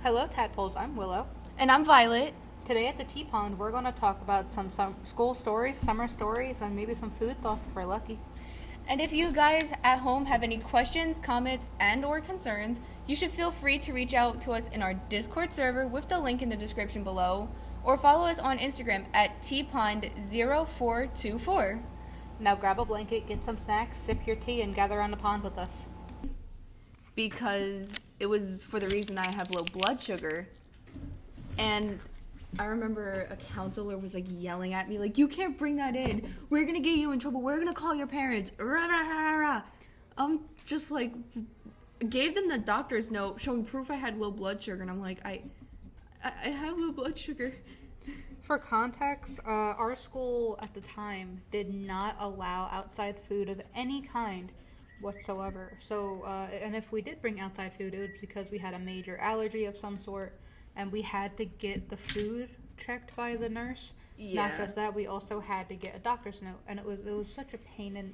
Hello, Tadpoles. I'm Willow. And I'm Violet. Today at the Tea Pond, we're going to talk about some school stories, summer stories, and maybe some food thoughts if we're lucky. And if you guys at home have any questions, comments, and or concerns, you should feel free to reach out to us in our Discord server with the link in the description below, or follow us on Instagram at tpond0424. Now grab a blanket, get some snacks, sip your tea, and gather around the pond with us. Because it was for the reason I have low blood sugar. And I remember a counselor was like yelling at me, like, you can't bring that in. We're gonna get you in trouble. We're gonna call your parents. Rah, rah, rah, rah. Just like gave them the doctor's note showing proof I had low blood sugar, and I'm like, I have low blood sugar. For context, our school at the time did not allow outside food of any kind whatsoever. So, and if we did bring outside food, it was because we had a major allergy of some sort, and we had to get the food checked by the nurse. Yeah. Not just that, we also had to get a doctor's note, and it was such a pain,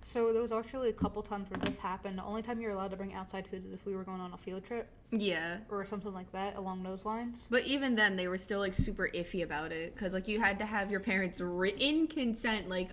So there was actually a couple times where this happened. The only time you're allowed to bring outside food is if we were going on a field trip. Yeah. Or something like that, along those lines. But even then, they were still, like, super iffy about it. Because, like, you had to have your parents' written consent. Like,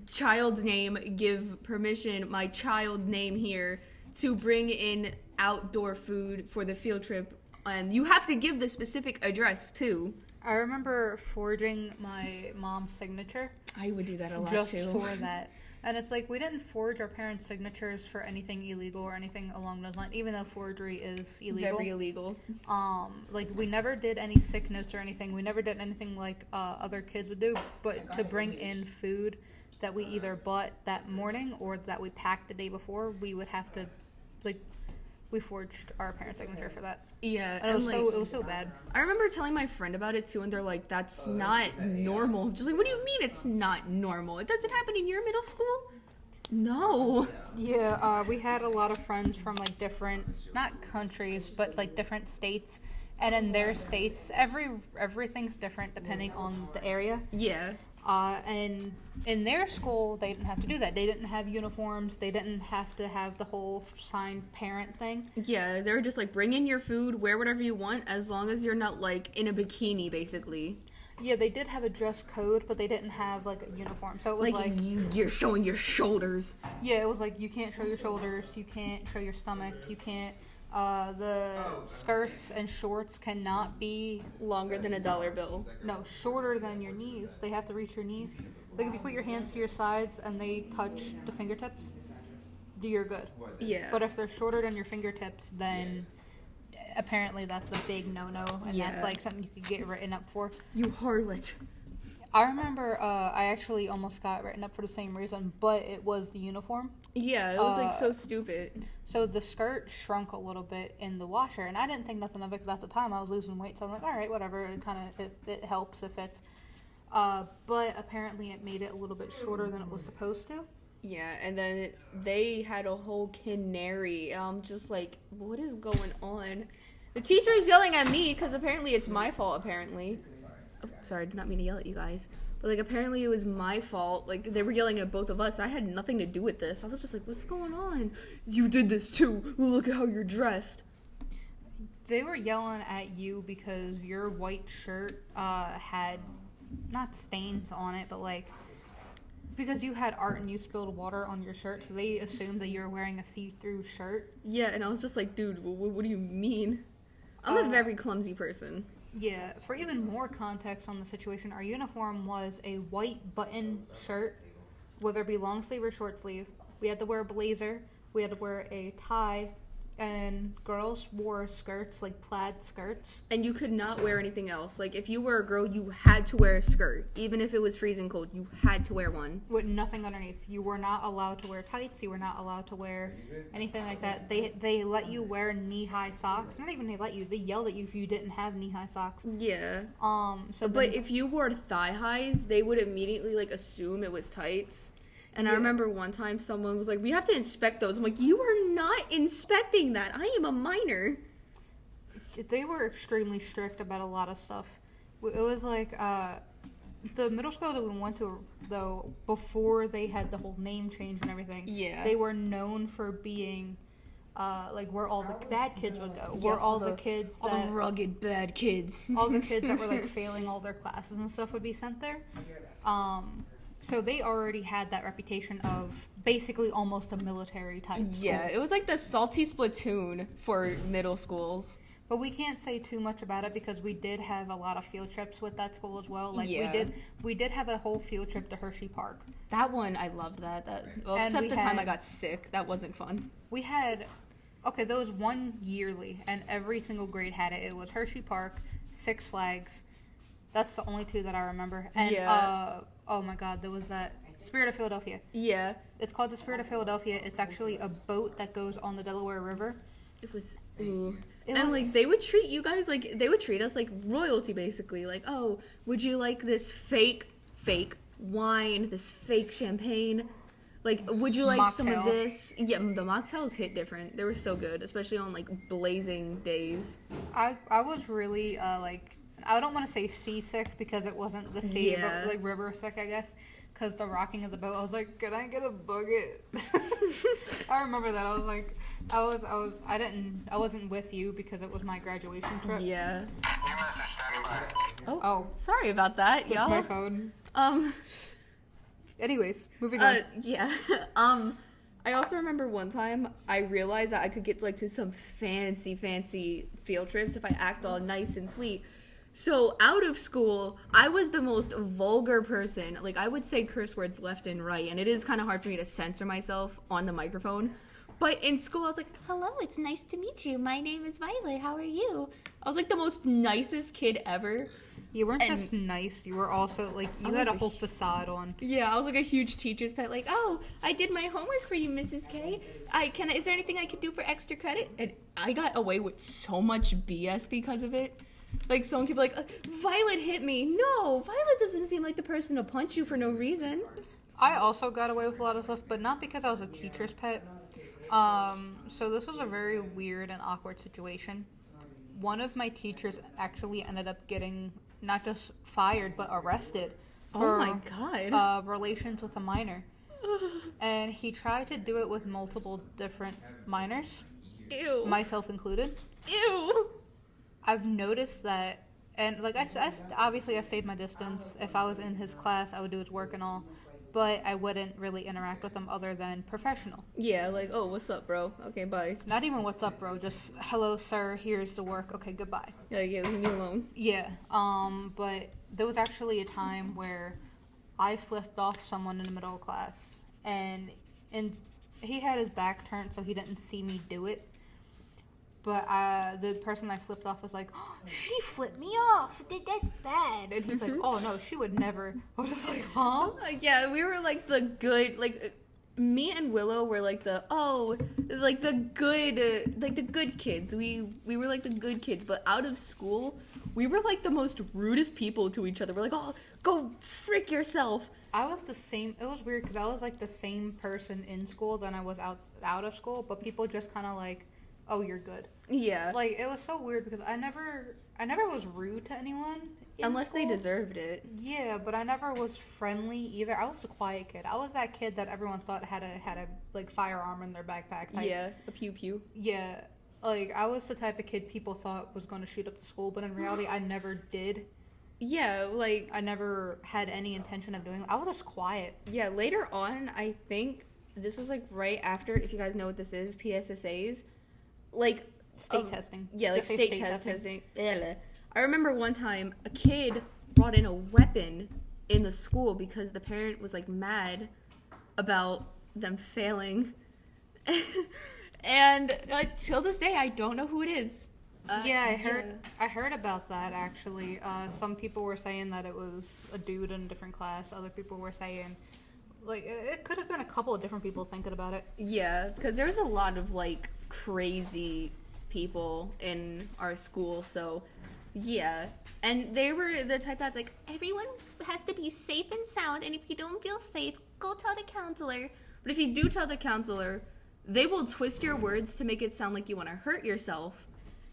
child's name, give permission, my child name here, to bring in outdoor food for the field trip. And you have to give the specific address, too. I remember forging my mom's signature. I would do that a lot, just too. for that. And it's like, we didn't forge our parents' signatures for anything illegal or anything along those lines, even though forgery is illegal. Very illegal. Like, we never did any sick notes or anything. We never did anything like other kids would do. But to bring in food that we either bought that morning or that we packed the day before, we would have to, like, we forged our parents' signature for that. Yeah. And it was so bad. I remember telling my friend about it, too, and they're like, that's not normal. Just like, what do you mean it's not normal? It doesn't happen in your middle school? No. Yeah, we had a lot of friends from, like, different, not countries, but, like, different states. And in their states, everything's different depending on the area. Yeah. And in their school, they didn't have to do that. They didn't have uniforms. They didn't have to have the whole signed parent thing. Yeah, they were just like, bring in your food, wear whatever you want, as long as you're not, like, in a bikini, basically. Yeah, they did have a dress code, but they didn't have, like, a uniform. So it was like you're showing your shoulders. Yeah, it was like, you can't show your shoulders, you can't show your stomach, you can't, the skirts and shorts cannot be Longer than a dollar bill. no, shorter than your knees. They have to reach your knees. Like, if you put your hands to your sides and they touch the fingertips, you're good. Yeah. But if they're shorter than your fingertips, then apparently that's a big no-no, and Yeah. that's, like, something you could get written up for. You harlot. I remember I actually almost got written up for the same reason, but it was the uniform. Yeah, it was, like, so stupid. So the skirt shrunk a little bit in the washer, and I didn't think nothing of it because at the time I was losing weight, so I'm like, all right, whatever. It helps if it's. But apparently it made it a little bit shorter than it was supposed to. Yeah, and then they had a whole canary. Just like, what is going on? The teacher's yelling at me because apparently it's my fault, apparently. Oh, sorry, I did not mean to yell at you guys. But, like, apparently it was my fault. Like, they were yelling at both of us. I had nothing to do with this. I was just like, what's going on? You did this too. Look at how you're dressed. They were yelling at you because your white shirt had, not stains on it, but, like, because you had art and you spilled water on your shirt, so they assumed that you were wearing a see-through shirt. Yeah, and I was just like, dude, what do you mean? I'm a very clumsy person. Yeah, for even more context on the situation, our uniform was a white button shirt, whether it be long sleeve or short sleeve. We had to wear a blazer, we had to wear a tie, and girls wore skirts, like plaid skirts. And you could not wear anything else. Like, if you were a girl, you had to wear a skirt. Even if it was freezing cold, you had to wear one. With nothing underneath. You were not allowed to wear tights, you were not allowed to wear anything like that. They let you wear knee-high socks. Not even they yelled at you if you didn't have knee-high socks. Yeah. But if you wore thigh highs, they would immediately, like, assume it was tights. And I remember one time someone was like, we have to inspect those. I'm like, you are not inspecting that. I am a minor. They were extremely strict about a lot of stuff. It was like, the middle school that we went to, though, before they had the whole name change and everything, Yeah. they were known for being like where all the bad kids would go, Yeah, where all the kids all that the rugged bad kids. all the kids that were like failing all their classes and stuff would be sent there. So they already had that reputation of basically almost a military type school. Yeah, it was like the salty Splatoon for middle schools. But we can't say too much about it because we did have a lot of field trips with that school as well. Like Yeah. we did have a whole field trip to Hershey Park. That one, I loved that. Well, And except we the time I had- got sick. That wasn't fun. We had, okay, there was one yearly, and every single grade had it. It was Hershey Park, Six Flags. That's the only two that I remember. And, Yeah. oh my God, there was that Spirit of Philadelphia. Yeah. It's called the Spirit of Philadelphia. It's actually a boat that goes on the Delaware River. It was, ooh. It And, was- like, they would treat you guys, like, they would treat us like royalty, basically. Like, oh, would you like this fake wine, this fake champagne? Like, would you like some of Mocktails. this? Yeah, the mocktails hit different. They were so good, especially on, like, blazing days. I was really, like, I don't want to say seasick because it wasn't the sea, Yeah. but, like, river sick, I guess. Because the rocking of the boat, I was like, can I get a bucket? I remember that. I was like, I wasn't with you because it was my graduation trip. Yeah. Oh, Sorry about that, that's y'all. my phone. Anyways, moving on. Yeah. I also remember one time I realized that I could get like to some fancy field trips if I act all nice and sweet. So out of school, I was the most vulgar person. Like, I would say curse words left and right, and it is kind of hard for me to censor myself on the microphone. But in school, I was like, hello, it's nice to meet you. My name is Violet. How are you? I was like the most nicest kid ever. You weren't and- just nice. You were also, like, you I had a was a whole facade on. Yeah, I was like a huge teacher's pet. Like, oh, I did my homework for you, Mrs. K. Is there anything I could do for extra credit? And I got away with so much BS because of it. Like, some people like, Violet hit me. No, Violet doesn't seem like the person to punch you for no reason. I also got away with a lot of stuff, but not because I was a teacher's pet. So this was a very weird and awkward situation. One of my teachers actually ended up getting not just fired, but arrested Oh for my god. relations with a minor. And he tried to do it with multiple different minors, Ew. myself included. Ew. I've noticed that, and like obviously I stayed my distance. If I was in his class, I would do his work and all, but I wouldn't really interact with him other than professional. Yeah, like, oh, what's up, bro? Okay, bye. Not even what's up, bro. Just hello, sir. Here's the work. Okay, goodbye. Yeah, leave me alone. Yeah. But there was actually a time where I flipped off someone in the middle of class, and he had his back turned, so he didn't see me do it. But the person I flipped off was like, oh, she flipped me off. That's bad. And he's like, oh, no, she would never. I was just like, huh? Yeah, we were like the good, like, me and Willow were like the good kids. We were like the good kids, but out of school, we were like the most rudest people to each other. We're like, oh, go frick yourself. I was the same. It was weird because I was like the same person in school than I was out of school, but people just kind of like, oh, you're good. Yeah. Like, it was so weird because I never was rude to anyone. Unless they school. deserved it. Yeah, but I never was friendly either. I was the quiet kid. I was that kid that everyone thought had a like firearm in their backpack type. Yeah, a pew pew. Yeah, like I was the type of kid people thought was going to shoot up the school, but in reality, I never did. Yeah, like, I never had any intention of doing. I was just quiet. yeah, later on, I think this was like right after, if you guys know what this is, PSSAs. Like, State testing. Yeah, like Just say state testing. Ugh. I remember one time a kid brought in a weapon in the school because the parent was like mad about them failing. And till this day, I don't know who it is. Yeah, I heard about that actually. Some people were saying that it was a dude in a different class. Other people were saying, like, it could have been a couple of different people thinking about it. Yeah, because there's a lot of like crazy people in our school, so yeah. And they were the type that's like, everyone has to be safe and sound, and if you don't feel safe, go tell the counselor. But if you do tell the counselor, they will twist your words to make it sound like you want to hurt yourself,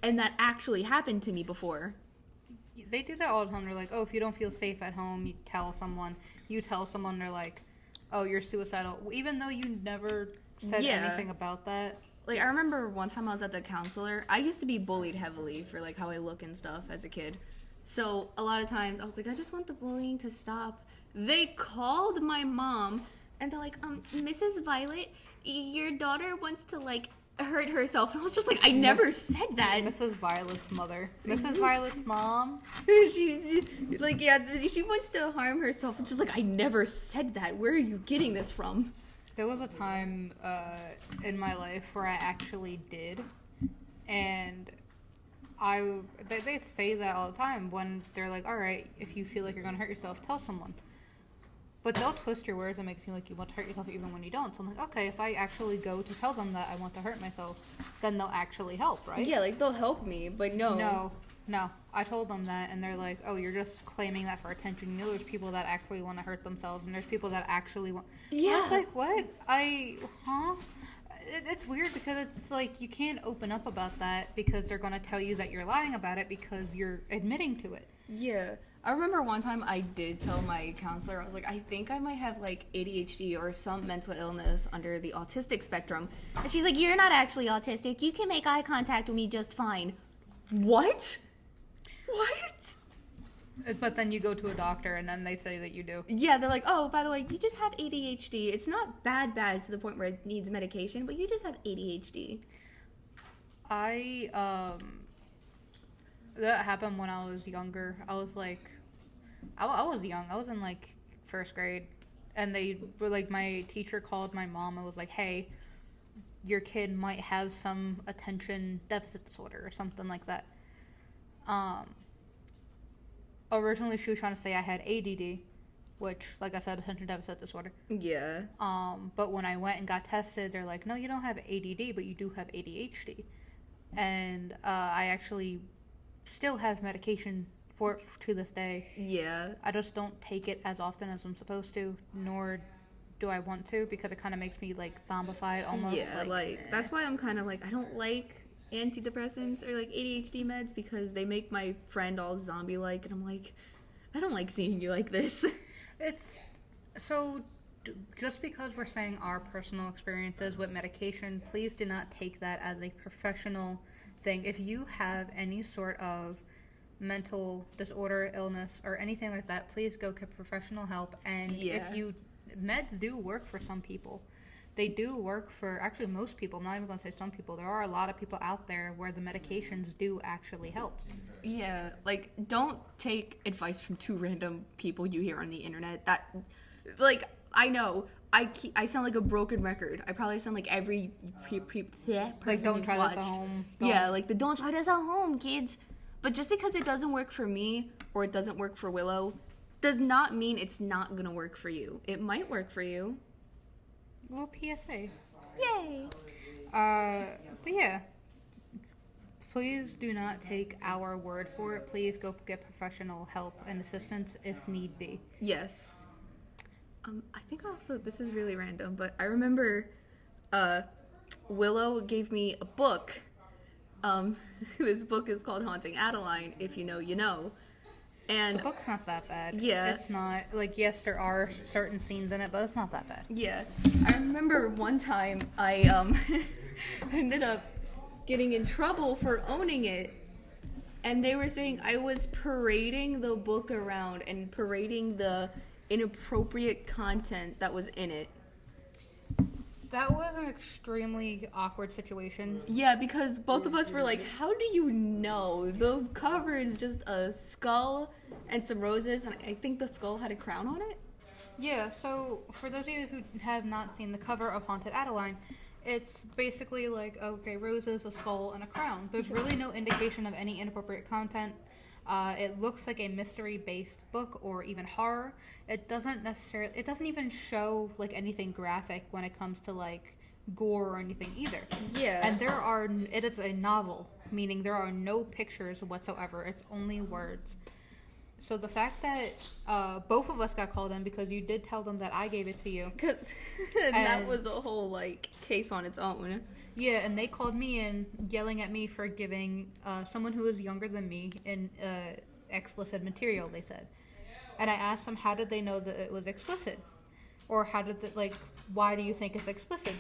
and that actually happened to me before. They do that all the time. They're like, oh, if you don't feel safe at home, you tell someone. You tell someone, they're like, oh, you're suicidal. Even though you never said Yeah. anything about that. Like, I remember one time I was at the counselor. I used to be bullied heavily for, like, how I look and stuff as a kid. So, a lot of times, I was like, I just want the bullying to stop. They called my mom, and they're like, Mrs. Violet, your daughter wants to, like, hurt herself. And I was just like, I never said that. Mrs. Violet's mother. Mrs. Violet's mom. she wants to harm herself. I'm just like, I never said that. Where are you getting this from? There was a time in my life where I actually did, and they say that all the time when they're like, all right, if you feel like you're gonna hurt yourself, tell someone. But they'll twist your words and make it seem like you want to hurt yourself even when you don't. So I'm like, okay, if I actually go to tell them that I want to hurt myself, then they'll actually help, right? Yeah, like, they'll help me, but no. No. I told them that, and they're like, oh, you're just claiming that for attention. You know, there's people that actually want to hurt themselves, and there's people that actually want... Yeah. I was like, what? It's weird because it's like you can't open up about that because they're going to tell you that you're lying about it because you're admitting to it. Yeah. I remember one time I did tell my counselor, I was like, I think I might have, like, ADHD or some mental illness under the autistic spectrum. And she's like, you're not actually autistic. You can make eye contact with me just fine. What? But then you go to a doctor and then they say that you do. Yeah, they're like, oh, by the way, you just have ADHD. It's not bad to the point where it needs medication, but you just have ADHD. That happened when I was younger. I was like, I was young. I was in like first grade, and they were like, my teacher called my mom and was like, hey, your kid might have some attention deficit disorder or something like that. Originally she was trying to say I had ADD, which, like I said, attention deficit disorder. Yeah. But when I went and got tested, they're like, no, you don't have ADD, but you do have ADHD. And I actually still have medication for it to this day. Yeah. I just don't take it as often as I'm supposed to, nor do I want to, because it kind of makes me, like, zombified almost. Yeah, like that's why I'm kind of like, I don't like antidepressants or, like, ADHD meds because they make my friend all zombie-like, and I'm like, I don't like seeing you like this. It's... So, just because we're saying our personal experiences with medication, please do not take that as a professional thing. If you have any sort of mental disorder, illness, or anything like that, please go get professional help. And meds do work for some people. They do work for actually most people. I'm not even going to say some people. There are a lot of people out there where the medications do actually help. Yeah, like, don't take advice from two random people you hear on the internet. That, like, I know I sound like a broken record. I probably sound like every person like, don't try watched. this at home. Yeah, like the don't try this at home, kids. But just because it doesn't work for me or it doesn't work for Willow does not mean it's not going to work for you. It might work for you. Little PSA. Yay! But yeah. Please do not take our word for it. Please go get professional help and assistance if need be. Yes. I think also, this is really random, but I remember Willow gave me a book. This book is called Haunting Adeline. If you know, you know. And the book's not that bad. Yeah. It's not, like, yes, there are certain scenes in it, but it's not that bad. Yeah. I remember one time I ended up getting in trouble for owning it. And they were saying I was parading the book around and parading the inappropriate content that was in it. That was an extremely awkward situation. Yeah, because both of us were like, how do you know? The cover is just a skull and some roses, and I think the skull had a crown on it. Yeah, so for those of you who have not seen the cover of Haunted Adeline, it's basically like, okay, roses, a skull, and a crown. There's really no indication of any inappropriate content. It looks like a mystery-based book or even horror. It doesn't even show, like, anything graphic when it comes to, like, gore or anything either. Yeah. And it is a novel, meaning there are no pictures whatsoever. It's only words. So the fact that both of us got called in because you did tell them that I gave it to you. Because that was a whole, like, case on its own. Yeah, and they called me in, yelling at me for giving someone who is younger than me in explicit material, they said. And I asked them, how did they know that it was explicit? Or why do you think it's explicit?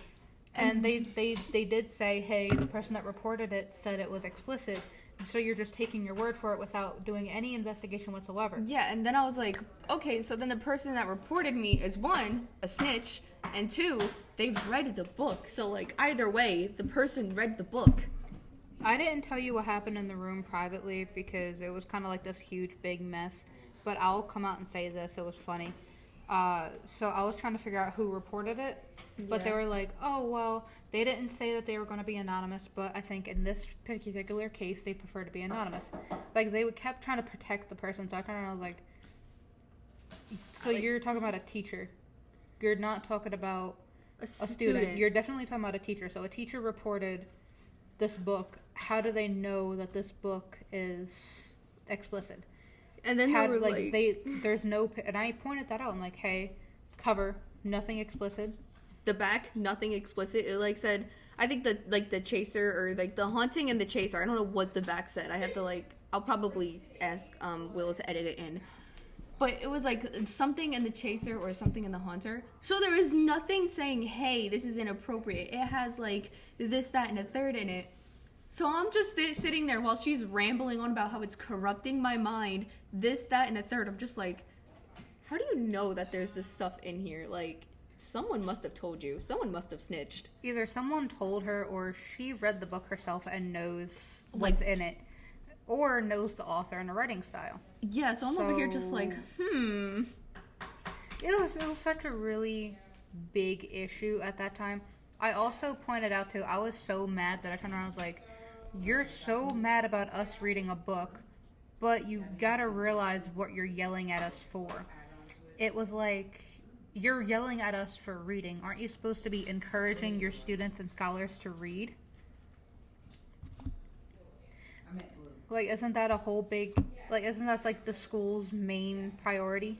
And they did say, hey, the person that reported it said it was explicit. So you're just taking your word for it without doing any investigation whatsoever. Yeah, and then I was like, okay, so then the person that reported me is one, a snitch, and two, they've read the book. So like either way, the person read the book. I didn't tell you what happened in the room privately because it was kind of like this huge big mess. But I'll come out and say this. It was funny. So I was trying to figure out who reported it. But they were like, oh, well, they didn't say that they were going to be anonymous, but I think in this particular case, they prefer to be anonymous. Like, they kept trying to protect the person, so I kind of was like, so like, you're talking about a teacher. You're not talking about a student. You're definitely talking about a teacher. So a teacher reported this book. How do they know that this book is explicit? And then they were like... there's no... And I pointed that out. I'm like, hey, cover, nothing explicit. The back, nothing explicit. It like said, I think the chaser or like the haunting and the chaser. I don't know what the back said. I have to I'll probably ask Will to edit it in. But it was like something in the chaser or something in the haunter. So there is nothing saying, hey, this is inappropriate. It has like this, that, and a third in it. So I'm just sitting there while she's rambling on about how it's corrupting my mind. This, that, and a third. I'm just like, how do you know that there's this stuff in here? Like, someone must have told you. Someone must have snitched. Either someone told her or she read the book herself and knows what's in it. Or knows the author and the writing style. Yeah, so I'm over here just like, It was such a really big issue at that time. I also pointed out, too, I was so mad that I turned around and was like, you're so mad about us reading a book, but you gotta realize what you're yelling at us for. It was like... You're yelling at us for reading. Aren't you supposed to be encouraging your students and scholars to read? Like, isn't that a whole big... Like, isn't that, like, the school's main priority?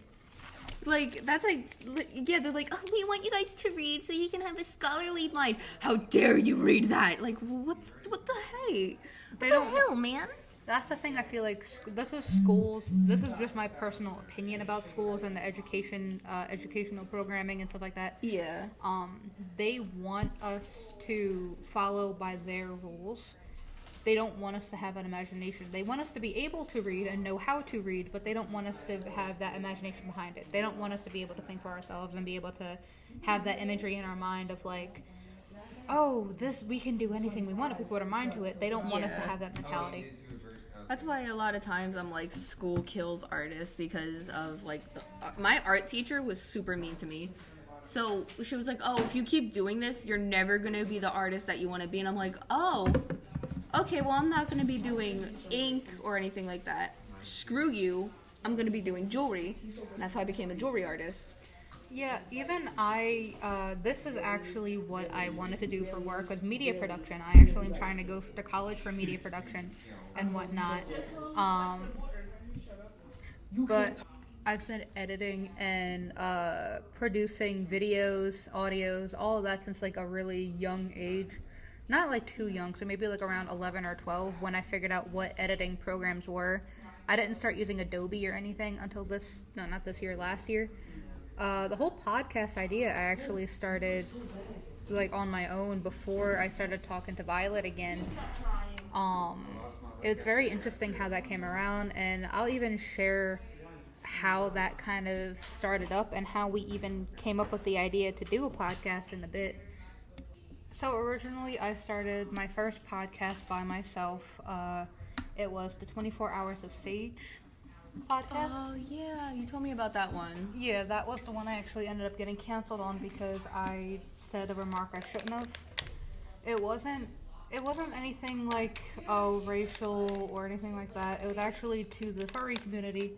Like, that's like... Yeah, they're like, oh, we want you guys to read so you can have a scholarly mind. How dare you read that? Like, what the heck? What the hell, man? That's the thing I feel like, this is schools, this is just my personal opinion about schools and the educational programming and stuff like that. Yeah. They want us to follow by their rules. They don't want us to have an imagination. They want us to be able to read and know how to read, but they don't want us to have that imagination behind it. They don't want us to be able to think for ourselves and be able to have that imagery in our mind of like, oh, we can do anything we want if we put our mind to it. They don't want us to have that mentality. That's why a lot of times I'm like, school kills artists because of like, my art teacher was super mean to me. So she was like, oh, if you keep doing this, you're never going to be the artist that you want to be. And I'm like, oh, okay, well, I'm not going to be doing ink or anything like that. Screw you. I'm going to be doing jewelry. And that's how I became a jewelry artist. Yeah, even this is actually what I wanted to do for work with media production. I actually am trying to go to college for media production and whatnot. But I've been editing and producing videos, audios, all of that since like a really young age. Not like too young, so maybe like around 11 or 12 when I figured out what editing programs were. I didn't start using Adobe or anything until last year. The whole podcast idea I actually started like on my own before I started talking to Violet again. It's very interesting how that came around, and I'll even share how that kind of started up and how we even came up with the idea to do a podcast in a bit. So originally I started my first podcast by myself. It was the 24 Hours of Sage podcast. Oh, yeah, you told me about that one. Yeah, that was the one I actually ended up getting canceled on because I said a remark I shouldn't have. It wasn't anything like racial or anything like that. It was actually to the furry community.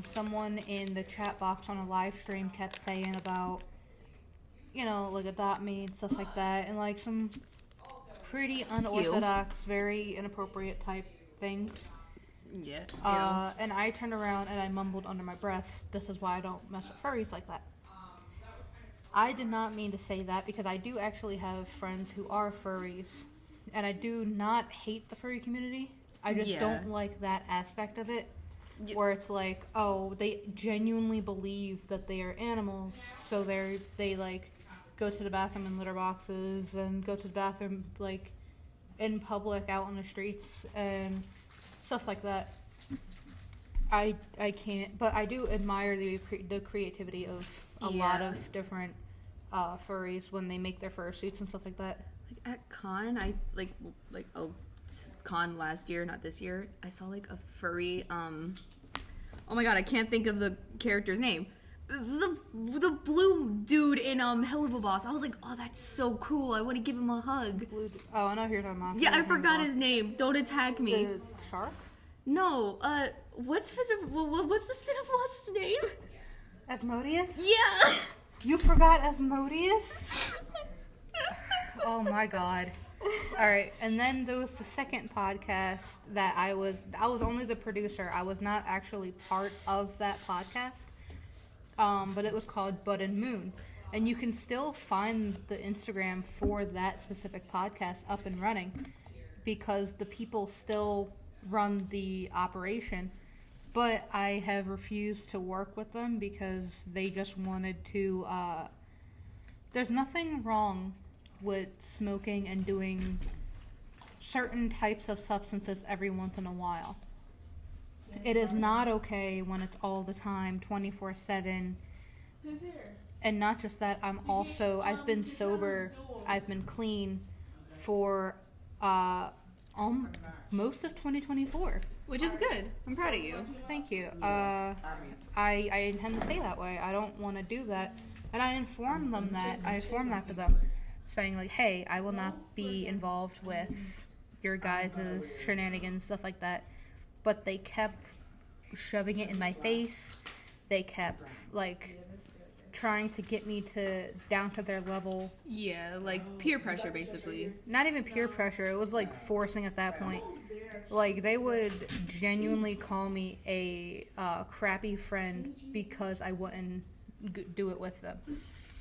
Someone in the chat box on a live stream kept saying about, like adopt me and stuff like that, and like some pretty unorthodox, very inappropriate type things. Yeah. And I turned around and I mumbled under my breath, this is why I don't mess with furries like that. I did not mean to say that because I do actually have friends who are furries. And I do not hate the furry community. I just don't like that aspect of it. Where it's like, oh, they genuinely believe that they are animals. So they like go to the bathroom in litter boxes and go to the bathroom like in public out on the streets and stuff like that. I can't, but I do admire the creativity of a lot of different furries when they make their fursuits and stuff like that. Like at con, I like a con last year, not this year. I saw like a furry. Oh my god, I can't think of the character's name. The blue dude in Hell of a Boss. I was like, oh, that's so cool. I want to give him a hug. Oh, I know who you're talking about. Yeah, I forgot his name. Don't attack me. The shark? No. What's the Cinephilost's name? Asmodeus? Yeah. You forgot Asmodeus? Oh my god. Alright, and then there was the second podcast that I was only the producer. I was not actually part of that podcast. But it was called Bud and Moon. And you can still find the Instagram for that specific podcast up and running because the people still run the operation. But I have refused to work with them because they just wanted to... there's nothing wrong with smoking and doing certain types of substances every once in a while. It is not okay when it's all the time, 24/7. And not just that, I've been sober, I've been clean for most of 2024. Which is good. I'm proud of you. Thank you. I intend to stay that way. I don't want to do that. And I informed that to them, saying like, hey, I will not be involved with your guys' shenanigans, stuff like that. But they kept shoving it in my face. They kept like trying to get me down to their level. Yeah, like peer pressure basically. Not even peer pressure. It was like forcing at that point. Like they would genuinely call me a crappy friend because I wouldn't do it with them.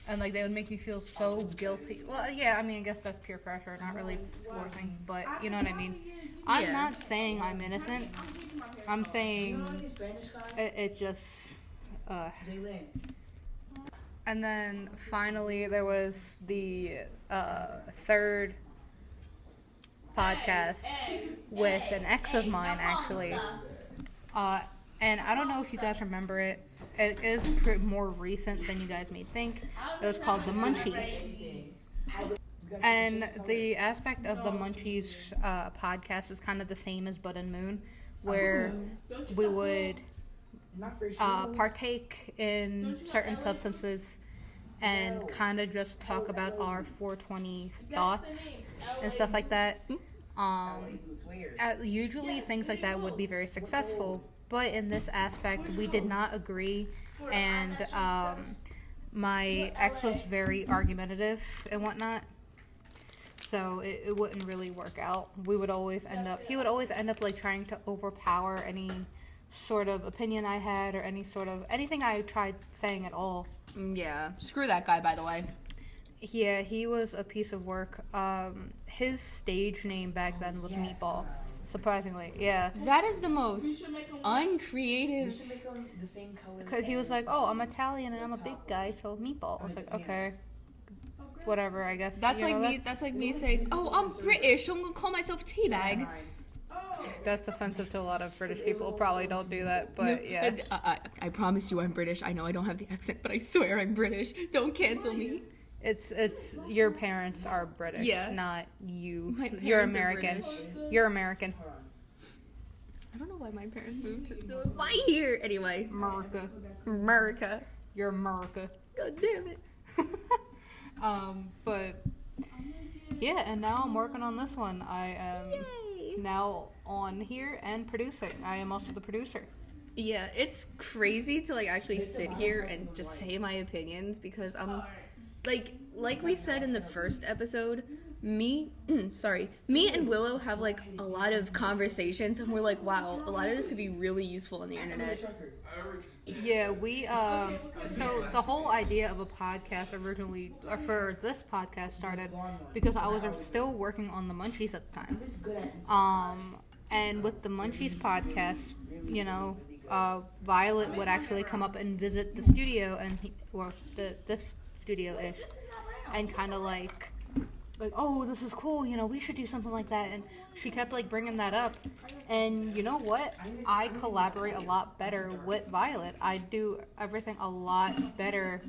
And like they would make me feel so guilty. Well, yeah, I mean, I guess that's peer pressure, not really forcing, but you know what I mean. I'm not saying I'm innocent. I'm saying it just. And then finally, there was the third podcast with an ex of mine, actually. And I don't know if you guys remember it. It is more recent than you guys may think. It was called The Munchies. And the aspect of the Munchies podcast was kind of the same as Bud and Moon, where we would partake in certain substances and kind of just talk about our 420 thoughts and stuff like that. Usually things like that would be very successful, but in this aspect we did not agree, and my ex was very argumentative and whatnot, so it wouldn't really work out. He would always end up like trying to overpower any sort of opinion I had or anything I tried saying at all. Yeah, screw that guy, by the way. Yeah, he was a piece of work. His stage name back then was Meatball. Surprisingly, yeah. That is the most uncreative. Because he was like, "Oh, I'm Italian and I'm a big guy, so Meatball." I was like, "Okay, whatever, I guess." That's like me. That's like me saying, "Oh, I'm British, so I'm gonna call myself Teabag." That's offensive to a lot of British people. Probably don't do that, but yeah. I promise you, I'm British. I know I don't have the accent, but I swear I'm British. Don't cancel me. It's your parents are British, not you. You're American. You're American. I don't know why my parents moved to why here anyway. America. You're America. God damn it. But yeah, and now I'm working on this one. I am now on here and producing. I am also the producer. Yeah, it's crazy to like actually sit here and just say my opinions because I'm like we said in the first episode, me and Willow have like a lot of conversations and we're like, wow, a lot of this could be really useful on the internet. Yeah, we so the whole idea of a podcast originally, or for this podcast, started because I was still working on the Munchies at the time. And with the Munchies podcast, you know, Violet would actually come up and visit the studio, and this studio-ish, and kind of like, oh, this is cool, you know, we should do something like that. And she kept like bringing that up. And you know what? I collaborate a lot better with Violet. I do everything a lot better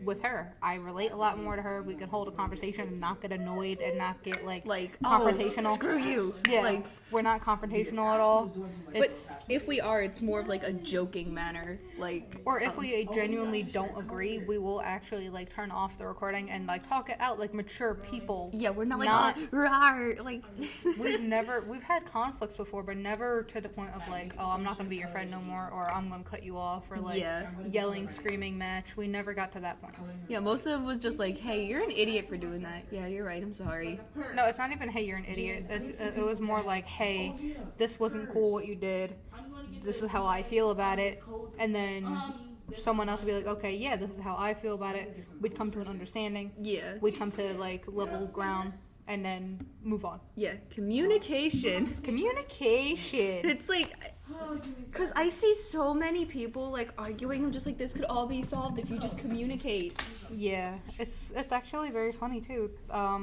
with her. I relate a lot more to her. We can hold a conversation and not get annoyed and not get like confrontational. Oh, screw you. Yeah, Like, we're not confrontational at all. but if we are, it's more of like a joking manner. Like, Or if we genuinely don't agree, we will actually like turn off the recording and like talk it out like mature people. yeah, we're not like, oh, rawr, like. We've had conflicts before, but never to the point of like, oh, I'm not gonna be your friend no more, or I'm gonna cut you off, or like yelling, screaming match. We never got to that point. Yeah, most of it was just like, hey, you're an idiot for doing that. Yeah, you're right. I'm sorry. No, it's not even, hey, you're an idiot. It was more like, hey, this wasn't cool what you did. This is how I feel about it. And then someone else would be like, okay, yeah, this is how I feel about it. We'd come to an understanding. Yeah. We'd come to like level ground and then move on. Yeah, communication. Communication. It's like, because I see so many people like arguing. I'm just like, this could all be solved if you just communicate. Yeah, it's actually very funny too,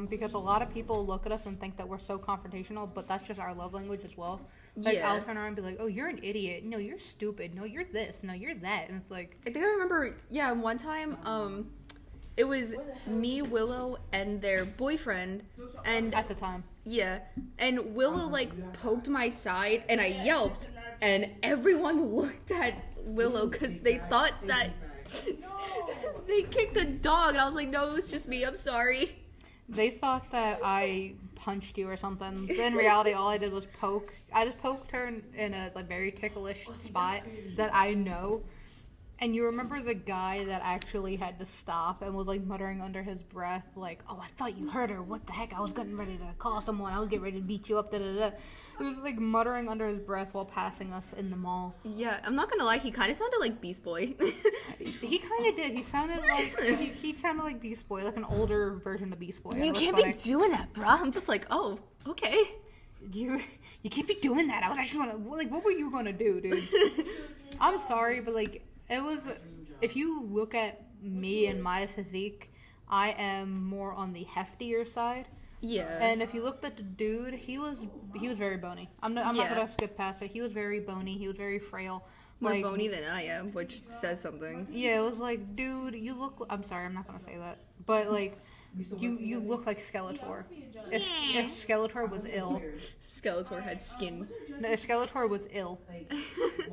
because a lot of people look at us and think that we're so confrontational, but that's just our love language as well. Like, Yeah. I'll turn around and be like, oh, you're an idiot. No, you're stupid. No, you're this. No, you're that. And it's like, I think I remember, yeah, one time, it was me, Willow, and their boyfriend, and at the time. yeah, and Willow like poked my side, and I yelped, and everyone looked at Willow because they thought that they kicked a dog, and I was like, no, it was just me. I'm sorry. They thought that I punched you or something. But in reality, all I did was poke. I just poked her in a like very ticklish spot that I know. And you remember the guy that actually had to stop and was like muttering under his breath, like, "Oh, I thought you hurt her. What the heck? I was getting ready to call someone. I was getting ready to beat you up." Da da da. He was like muttering under his breath while passing us in the mall. Yeah, I'm not gonna lie, he kind of sounded like Beast Boy. He kind of did. He sounded like he sounded like Beast Boy, like an older version of Beast Boy. You It was can't funny. be doing that, bruh. I'm just like, oh, okay. You can't be doing that. I was actually gonna like, what were you gonna do, dude? I'm sorry, but like, it was. If you look at me and my physique, I am more on the heftier side. Yeah. And if you looked at the dude, he was very bony. I'm not gonna skip past it. He was very bony. He was very frail. More Like, bony than I am, which says something. yeah, it was like, dude, you look. I'm sorry, I'm not gonna say that, but like, you look like Skeletor. If Skeletor was ill, Skeletor had skin. no, if Skeletor was ill,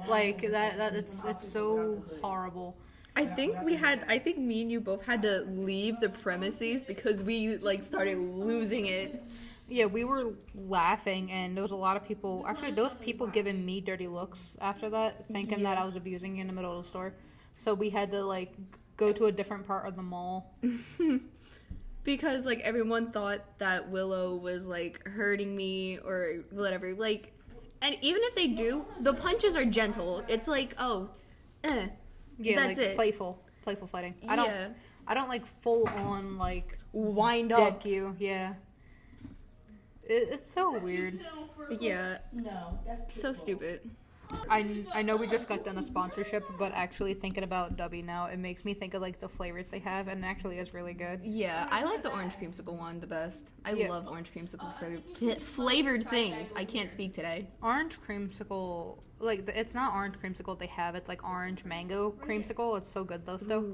like that it's so horrible. I think me and you both had to leave the premises because we like started losing it. Yeah, we were laughing, and there was a lot of people. Actually, there was people giving me dirty looks after that, thinking that I was abusing you in the middle of the store. So we had to like go to a different part of the mall. Because like everyone thought that Willow was like hurting me or whatever. Like, and even if they do, the punches are gentle. It's like, oh, Yeah, that's like it. playful fighting. I don't like full on like Wind up. deck you. Yeah, it's so weird. Yeah, No, that's so stupid. I know we just got done a sponsorship, but actually thinking about Dubby now, it makes me think of like the flavors they have, and it actually is really good. Yeah, I like the orange creamsicle one the best. I Yeah. love orange creamsicle flavored things. I can't speak today. Orange creamsicle, like it's not orange creamsicle they have. It's like orange mango creamsicle. It's so good though still.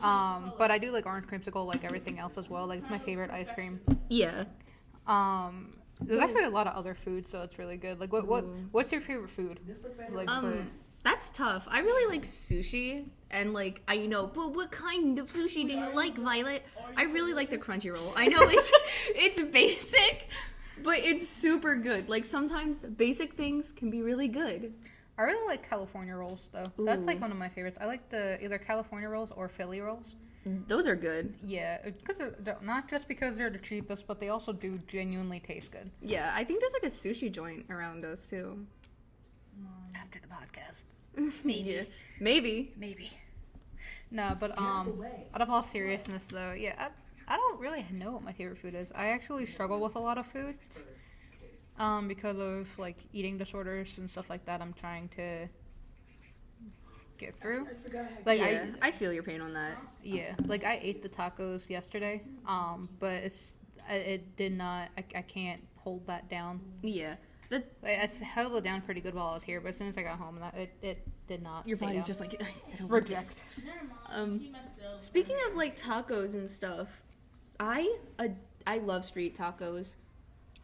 But I do like orange creamsicle like everything else as well. Like it's my favorite ice cream. Yeah. There's actually a lot of other foods, so it's really good. Like what's your favorite food? Like That's tough. I really like sushi, and like I but what kind of sushi do you like, Violet? I really like the crunchy roll. I know it's basic, but it's super good. Like sometimes basic things can be really good. I really like California rolls though. That's like one of my favorites. I like the either California rolls or Philly rolls. Those are good. Yeah, because not just because they're the cheapest, but they also do genuinely taste good. Yeah, I think there's like a sushi joint around us too. After the podcast, Yeah. Maybe. maybe. No, but out of all seriousness though, yeah, I don't really know what my favorite food is. I actually struggle with a lot of foods, because of like eating disorders and stuff like that. I'm trying to get through. Like Yeah, I feel your pain on that. like I ate the tacos yesterday, but it did not. I can't hold that down. Yeah. I held it down pretty good while I was here, but as soon as I got home, it did not. Your stay body's down. just like, I don't Reject. Want this. Speaking of like tacos and stuff, I love street tacos.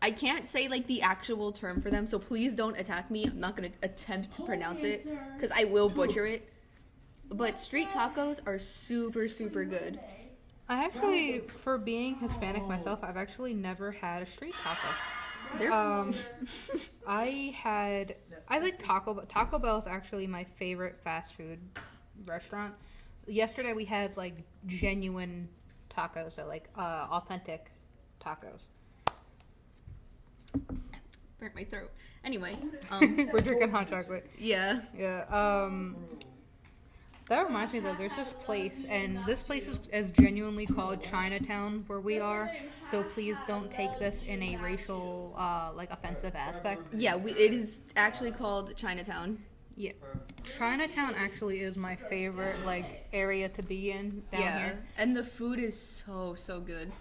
I can't say like the actual term for them, so please don't attack me. I'm not gonna attempt to pronounce it because I will butcher it. But street tacos are super, super good. I actually, for being Hispanic myself, I've actually never had a street taco. They're I like Taco Bell. Taco Bell is actually my favorite fast food restaurant. Yesterday we had like genuine tacos, so like authentic tacos. burnt my throat. Anyway, We're drinking hot chocolate. yeah. Yeah. That reminds me though, there's this place, and this place is genuinely called Chinatown where we are. So please don't take this in a racial, like offensive aspect. Yeah, it is actually called Chinatown. Yeah, Chinatown actually is my favorite like area to be in down here. And the food is so good.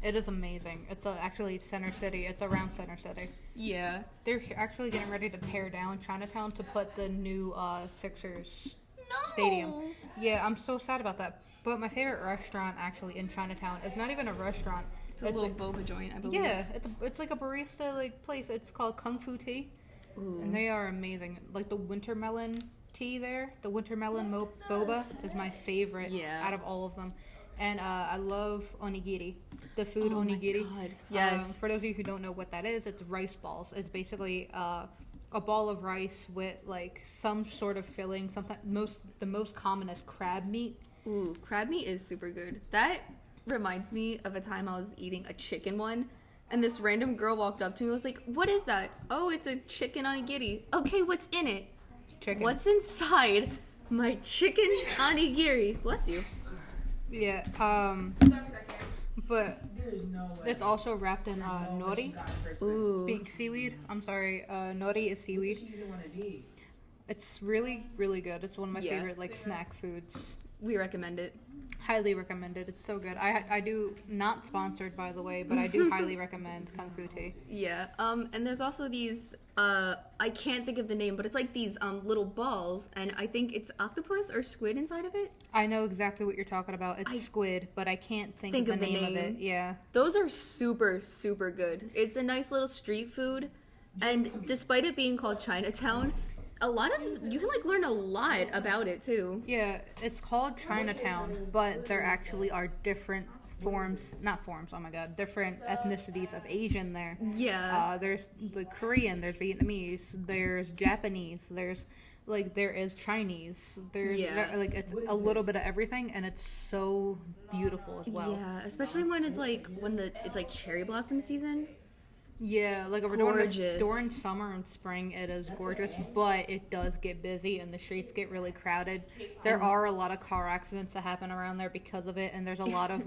It is amazing. It's actually Center City. It's around Center City. Yeah. They're actually getting ready to tear down Chinatown to put the new Sixers stadium. Yeah, I'm so sad about that. But my favorite restaurant actually in Chinatown is not even a restaurant. It's a little like, boba joint, I believe. Yeah, it's like a barista like place. It's called Kung Fu Tea. Ooh. And they are amazing. Like the winter melon tea there, the winter melon boba is my favorite out of all of them. And I love onigiri, the food onigiri. My God. Yes. For those of you who don't know what that is, it's rice balls. It's basically a ball of rice with like some sort of filling. Sometimes the most common is crab meat. Ooh, crab meat is super good. That reminds me of a time I was eating a chicken one, and this random girl walked up to me and was like, "What is that?" "Oh, it's a chicken onigiri." "Okay, what's in it?" Chicken. "What's inside my chicken onigiri?" Bless you. Yeah. But it's also wrapped in nori. Ooh. Seaweed. I'm sorry. Nori is seaweed. It's really, really good. It's one of my favorite like snack foods. We recommend it. Highly recommend it. It's so good. I do, not sponsored by the way, but I do highly recommend Kung Fu Tea. Yeah. And there's also these I can't think of the name, but it's like these little balls, and I think it's octopus or squid inside of it. I know exactly what you're talking about. It's squid, but I can't think of the name of it. Yeah. Those are super, super good. It's a nice little street food, and despite it being called Chinatown, you can like learn a lot about it too. Yeah, it's called Chinatown, but there actually are different different ethnicities of Asian there. Yeah. There's the Korean, there's Vietnamese, there's Japanese, there is Chinese, it's a little bit of everything, and it's so beautiful as well. Yeah, especially when it's like cherry blossom season. Yeah, like during summer and spring, it is gorgeous, but it does get busy and the streets get really crowded. There are a lot of car accidents that happen around there because of it, and there's a lot of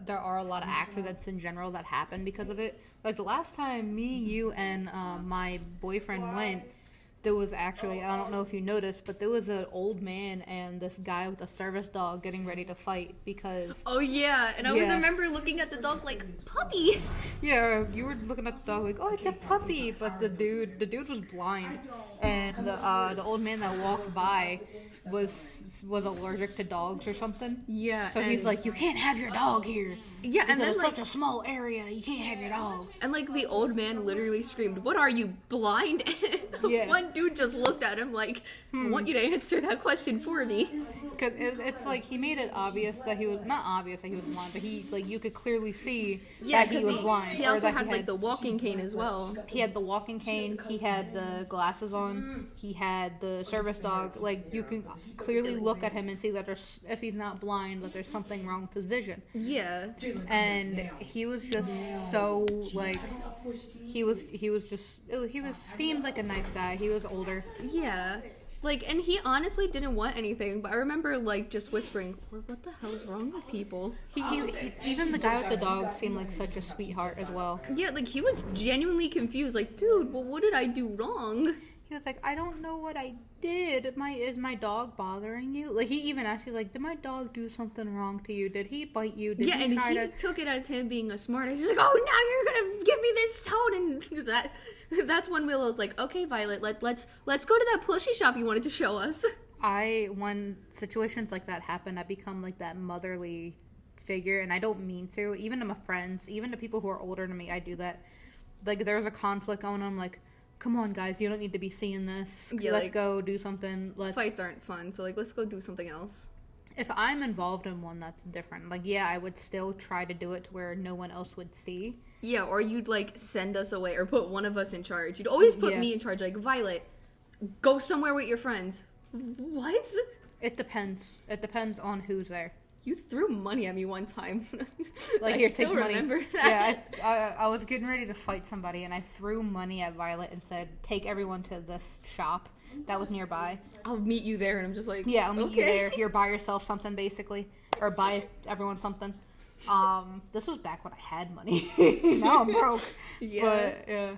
there are a lot of accidents in general that happen because of it. Like the last time me, you, and my boyfriend went, there was actually, I don't know if you noticed, but there was an old man and this guy with a service dog getting ready to fight because... Oh, yeah. And I always remember looking at the dog like, puppy! Yeah, you were looking at the dog like, oh, it's a puppy! But the dude was blind. And the old man that walked by was allergic to dogs or something. Yeah. So he's like, you can't have your dog here. Yeah, and then it's such a small area, you can't have your dog. And like the old man literally screamed, "What are you, blind?" One dude just looked at him like, "I want you to answer that question for me." Because it's like he made it obvious that he was not obvious that he was blind, but you could clearly see that he was blind. He also had like the walking cane as well. He had the walking cane. He had the glasses on. He had the service dog. Like you can clearly look at him and see that if he's not blind, that there's something wrong with his vision. Yeah. And he was just so like he seemed like a nice guy. He was older. Yeah. Like, and he honestly didn't want anything, but I remember, like, just whispering, what the hell is wrong with people? He even the guy with the dog seemed like such a sweetheart as well. Yeah, like, he was genuinely confused, like, dude, well, what did I do wrong? He was like, I don't know what I did. Is my dog bothering you? Like, he even asked, he's like, did my dog do something wrong to you? Did he bite you? Did he try he took it as him being a smartass. He's like, oh, now you're gonna give me this tone, and that's when Willow's like, okay, Violet, let's go to that plushie shop you wanted to show us. When situations like that happen, I become like that motherly figure, and I don't mean to. Even to my friends, even to people who are older than me, I do that. Like, there's a conflict going on, I'm like, come on, guys, you don't need to be seeing this. Yeah, let's go do something. Fights aren't fun, so, like, let's go do something else. If I'm involved in one, that's different. Like, yeah, I would still try to do it to where no one else would see. Yeah, or you'd, like, send us away or put one of us in charge. You'd always put me in charge, like, Violet, go somewhere with your friends. What? It depends. It depends on who's there. You threw money at me one time. Like, I still remember that. Yeah, I was getting ready to fight somebody, and I threw money at Violet and said, take everyone to this shop that was nearby. I'll meet you there, and I'm just like, yeah, I'll meet you there. Here, buy yourself something, basically. Or buy everyone something. This was back when I had money. Now I'm broke. Yeah. But, yeah.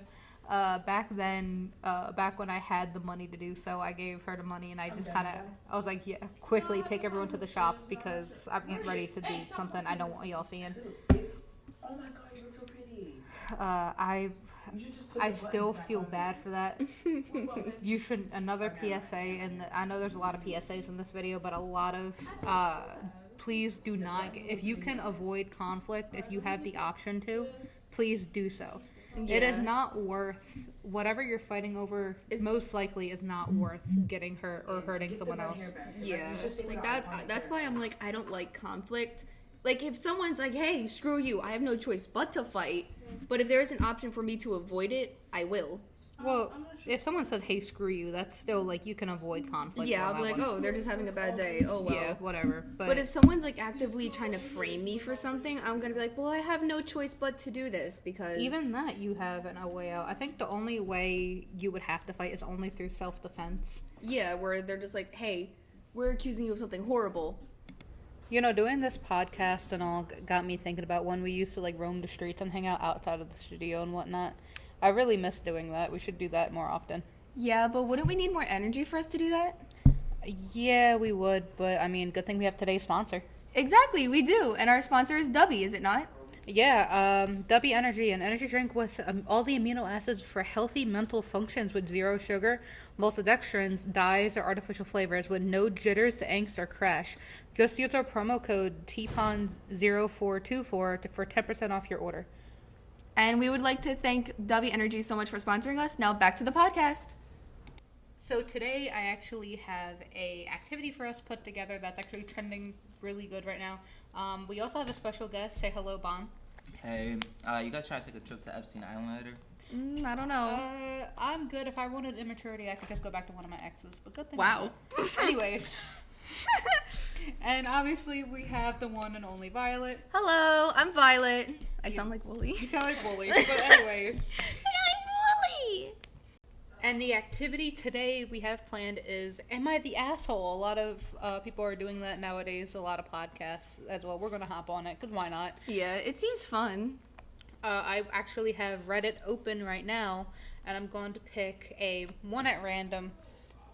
Back then, back when I had the money to do so, I gave her the money, and I just kind of, I was like, yeah, quickly take everyone to the shop because I'm getting ready to do something I don't want y'all seeing. Oh my god, you look so pretty. I still feel bad for that. You should, another PSA, and I know there's a lot of PSAs in this video, but a lot of, please do not, if you can avoid conflict, if you have the option to, please do so. Yeah. It is not worth, whatever you're fighting over, most likely is not worth getting hurt or hurting someone else. Yeah, like that's why I'm like, I don't like conflict. Like, if someone's like, hey, screw you, I have no choice but to fight, but if there is an option for me to avoid it, I will. Well, if someone says, hey, screw you, that's still, like, you can avoid conflict. Yeah, I'll be like, oh, they're just having a bad day. Oh, well. Yeah, whatever. But if someone's, like, actively trying to frame me for something, I'm going to be like, well, I have no choice but to do this because... Even that, you have a way out. I think the only way you would have to fight is only through self-defense. Yeah, where they're just like, hey, we're accusing you of something horrible. You know, doing this podcast and all got me thinking about when we used to, like, roam the streets and hang out outside of the studio and whatnot. I really miss doing that. We should do that more often. Yeah, but wouldn't we need more energy for us to do that? Yeah, we would, but I mean, good thing we have today's sponsor. Exactly, we do. And our sponsor is Dubby, is it not? Yeah, Dubby Energy, an energy drink with all the amino acids for healthy mental functions with zero sugar, maltodextrins, dyes, or artificial flavors with no jitters, angst, or crash. Just use our promo code TPON0424 for 10% off your order. And we would like to thank Dubby Energy so much for sponsoring us. Now back to the podcast. So today I actually have a activity for us put together that's actually trending really good right now. We also have a special guest. Say hello, Bon. Hey, you guys trying to take a trip to Epstein Island later? I don't know. I'm good. If I wanted immaturity, I could just go back to one of my exes. But good thing. Wow. Anyways. And obviously we have the one and only Violet. Hello, I'm Violet. I sound like Wooly. You sound like Wooly. But anyways. And I'm Wooly. And the activity today we have planned is Am I the Asshole? A lot of people are doing that nowadays. A lot of podcasts as well. We're going to hop on it because why not? Yeah, it seems fun. I actually have Reddit open right now, and I'm going to pick one at random.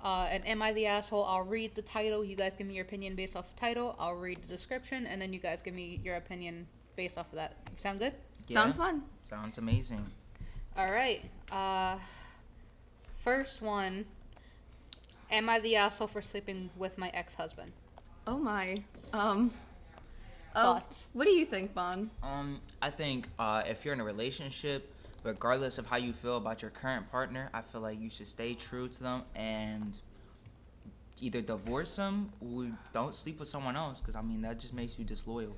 And Am I the Asshole? I'll read the title. You guys give me your opinion based off the title. I'll read the description, and then you guys give me your opinion based off of that. Sound good? Yeah. Sounds fun. Sounds amazing. All right. First one. Am I the asshole for sleeping with my ex-husband? Oh my. Thoughts? What do you think, Bon? I think if you're in a relationship, regardless of how you feel about your current partner, I feel like you should stay true to them and either divorce them or don't sleep with someone else, because I mean that just makes you disloyal.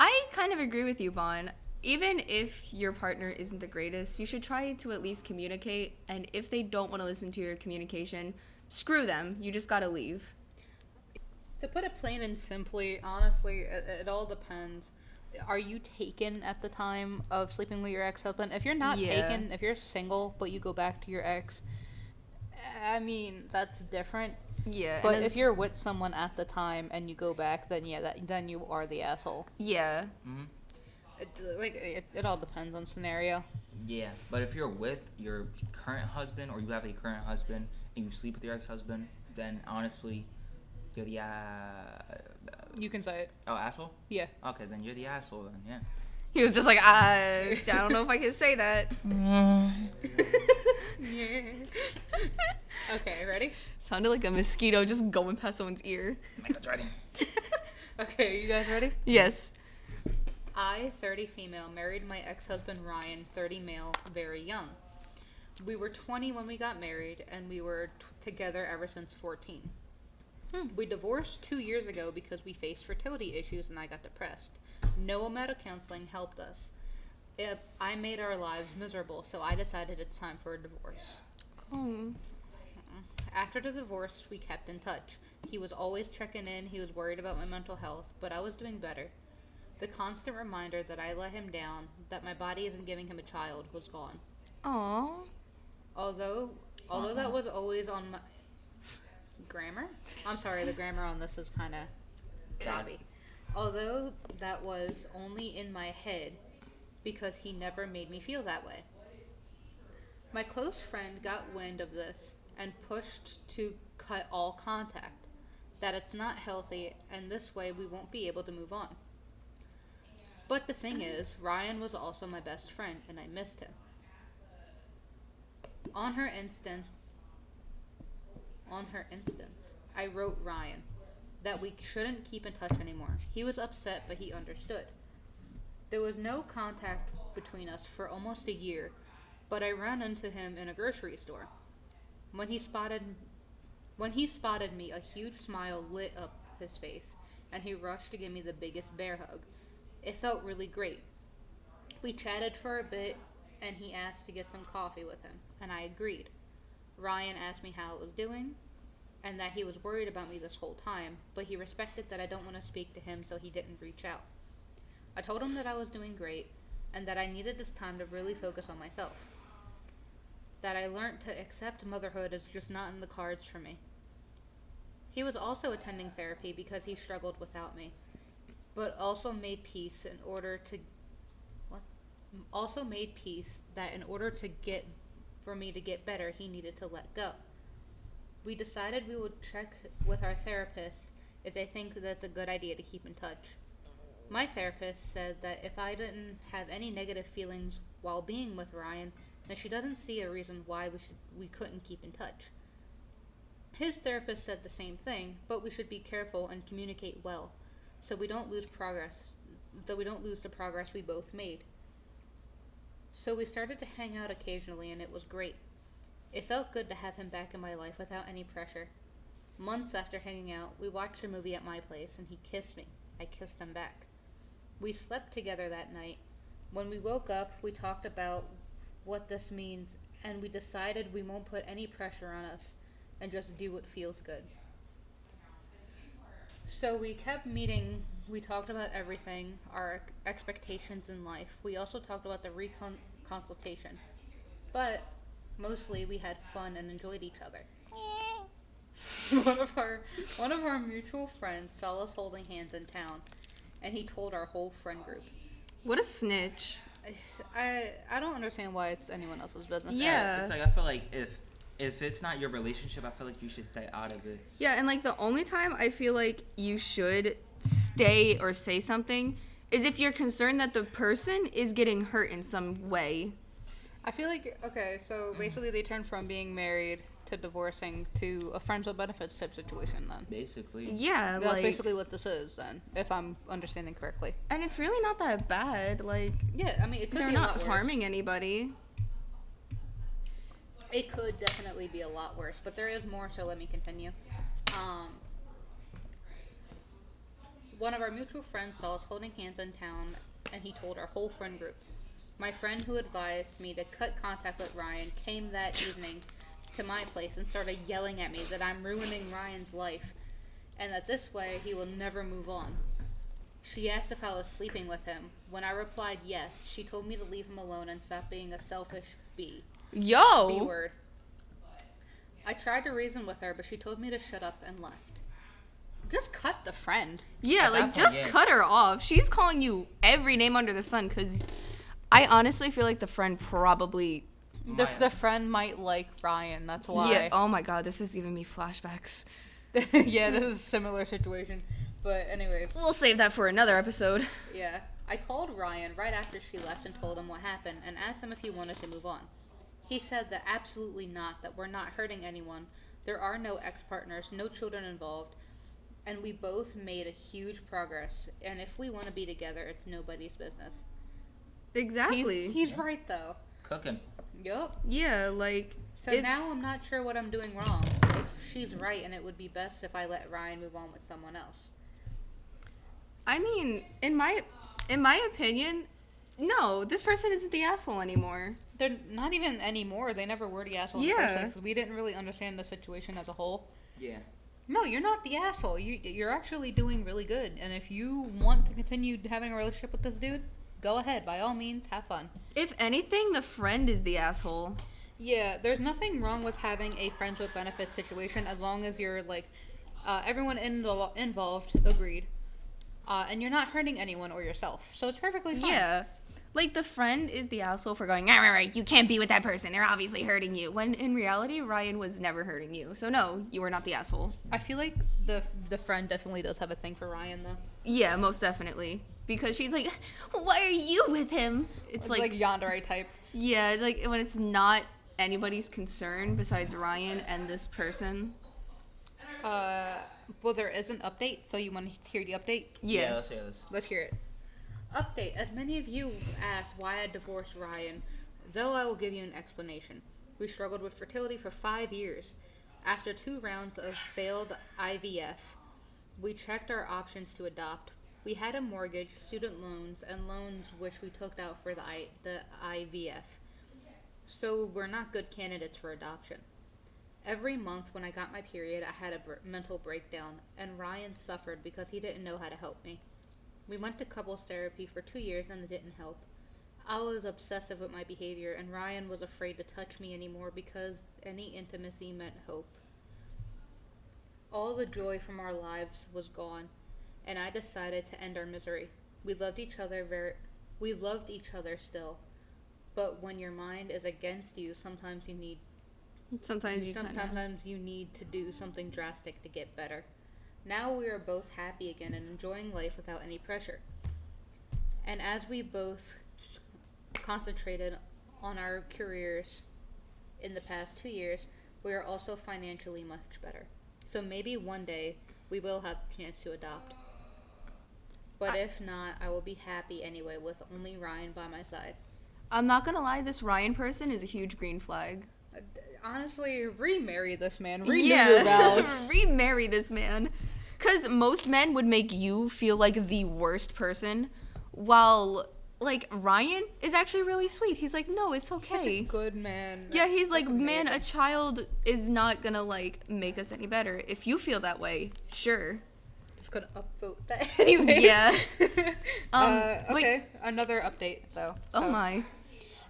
I kind of agree with you, Bon. Even if your partner isn't the greatest, you should try to at least communicate, and if they don't want to listen to your communication, screw them. You just gotta leave. To put it plain and simply, honestly, it all depends. Are you taken at the time of sleeping with your ex-husband? If you're not taken, if you're single but you go back to your ex, I mean, that's different. Yeah. But if you're with someone at the time and you go back, then yeah, then you are the asshole. Yeah. Mm-hmm. It all depends on scenario. Yeah, but if you're with your current husband or you have a current husband and you sleep with your ex-husband, then honestly, you're the You can say it. oh, asshole. Yeah. Okay, then you're the asshole. Then yeah. He was just like, I don't know if I can say that. Yeah. Okay, ready? Sounded like a mosquito just going past someone's ear. Michael Jordan. Okay, you guys ready? Yes. I, 30 female, married my ex-husband Ryan, 30 male, very young. We were 20 when we got married, and we were together ever since 14. We divorced 2 years ago because we faced fertility issues and I got depressed. No amount of counseling helped us. I made our lives miserable, so I decided it's time for a divorce. Oh. After the divorce, we kept in touch. He was always checking in, he was worried about my mental health, but I was doing better. The constant reminder that I let him down, that my body isn't giving him a child, was gone. Aww. Although that was always on my... Grammar? I'm sorry, the grammar on this is kind of choppy. Although that was only in my head, because he never made me feel that way. My close friend got wind of this and pushed to cut all contact, that it's not healthy, and this way we won't be able to move on. But the thing is, Ryan was also my best friend, and I missed him. On her instance, I wrote Ryan that we shouldn't keep in touch anymore. He was upset, but he understood. There was no contact between us for almost a year, but I ran into him in a grocery store. When he spotted me, a huge smile lit up his face, and he rushed to give me the biggest bear hug. It felt really great. We chatted for a bit, and he asked to get some coffee with him, and I agreed. Ryan asked me how I was doing, and that he was worried about me this whole time, but he respected that I don't want to speak to him, so he didn't reach out. I told him that I was doing great, and that I needed this time to really focus on myself. That I learned to accept motherhood is just not in the cards for me. He was also attending therapy because he struggled without me, but also made peace that in order for me to get better, he needed to let go. We decided we would check with our therapists if they think that's a good idea to keep in touch. My therapist said that if I didn't have any negative feelings while being with Ryan, then she doesn't see a reason why we couldn't keep in touch. His therapist said the same thing, but we should be careful and communicate well, so we don't lose the progress we both made. So we started to hang out occasionally, and it was great. It felt good to have him back in my life without any pressure. Months after hanging out, we watched a movie at my place, and he kissed me. I kissed him back. We slept together that night. When we woke up, we talked about what this means, and we decided we won't put any pressure on us and just do what feels good. So we kept meeting. We talked about everything, our expectations in life. We also talked about the consultation. But mostly we had fun and enjoyed each other. One of our mutual friends saw us holding hands in town, and he told our whole friend group. What a snitch. I don't understand why it's anyone else's business. Yeah. It's like, I feel like if it's not your relationship, I feel like you should stay out of it. Yeah, and like the only time I feel like you should stay or say something is if you're concerned that the person is getting hurt in some way. I feel like, okay, so basically they turned from being married to divorcing to a friends with benefits type situation then. Basically. Yeah, That's basically what this is then, if I'm understanding correctly. And it's really not that bad. Like, yeah, I mean, it could they're be a lot not worse. harming anybody. It could definitely be a lot worse, but there is more, so let me continue. One of our mutual friends saw us holding hands in town, and he told our whole friend group. My friend who advised me to cut contact with Ryan came that evening to my place and started yelling at me that I'm ruining Ryan's life, and that this way he will never move on. She asked if I was sleeping with him. When I replied yes, she told me to leave him alone and stop being a selfish B. Yo! B word. I tried to reason with her, but she told me to shut up and left. Just cut the friend. Yeah, At like, that point, just yeah. cut her off. She's calling you every name under the sun, because I honestly feel like the friend probably. The friend might like Ryan. That's why. Yeah. Oh my god, this is giving me flashbacks. Yeah, this is a similar situation. But anyways. We'll save that for another episode. Yeah. I called Ryan right after she left and told him what happened and asked him if he wanted to move on. He said that absolutely not, that we're not hurting anyone. There are no ex-partners, no children involved, and we both made a huge progress. And if we want to be together, it's nobody's business. Exactly. He's right, though. Cooking. Yup. Yeah, like. So now I'm not sure what I'm doing wrong. If she's right, and it would be best if I let Ryan move on with someone else. I mean, in my opinion, no, this person isn't the asshole anymore. They're not even anymore. They never were the asshole. Yeah. In the first place, 'cause we didn't really understand the situation as a whole. Yeah. No, you're not the asshole. You're actually doing really good. And if you want to continue having a relationship with this dude, go ahead. By all means, have fun. If anything, the friend is the asshole. Yeah, there's nothing wrong with having a friends with benefits situation as long as you're, like, everyone involved agreed. And you're not hurting anyone or yourself. So it's perfectly fine. Yeah. Like, the friend is the asshole for going, right, you can't be with that person. They're obviously hurting you. When, in reality, Ryan was never hurting you. So, no, you were not the asshole. I feel like the friend definitely does have a thing for Ryan, though. Yeah, most definitely. Because she's like, why are you with him? It's like yandere type. Yeah, it's like when it's not anybody's concern besides Ryan and this person. Well, there is an update, so you want to hear the update? Yeah. Let's hear this. Let's hear it. Update. As many of you asked why I divorced Ryan, though I will give you an explanation. We struggled with fertility for 5 years. After 2 rounds of failed IVF, we checked our options to adopt. We had a mortgage, student loans, and loans which we took out for the IVF. So we're not good candidates for adoption. Every month when I got my period, I had a mental breakdown, and Ryan suffered because he didn't know how to help me. We went to couples therapy for 2 years and it didn't help. I was obsessive with my behavior, and Ryan was afraid to touch me anymore because any intimacy meant hope. All the joy from our lives was gone, and I decided to end our misery. We loved each other still, but when your mind is against you, sometimes you need to do something drastic to get better. Now we are both happy again and enjoying life without any pressure. And as we both concentrated on our careers in the past 2 years, we are also financially much better. So maybe one day we will have a chance to adopt. But if not, I will be happy anyway with only Ryan by my side. I'm not gonna lie, this Ryan person is a huge green flag. Honestly, remarry this man. Renew your vows. Remarry this man. Because most men would make you feel like the worst person, while, like, Ryan is actually really sweet. He's like, no, it's okay. Such a good man. Yeah, he's like, man, a child is not gonna, like, make us any better. If you feel that way, sure. Just gonna upvote that anyways. Yeah. Okay, another update, though. So, oh my.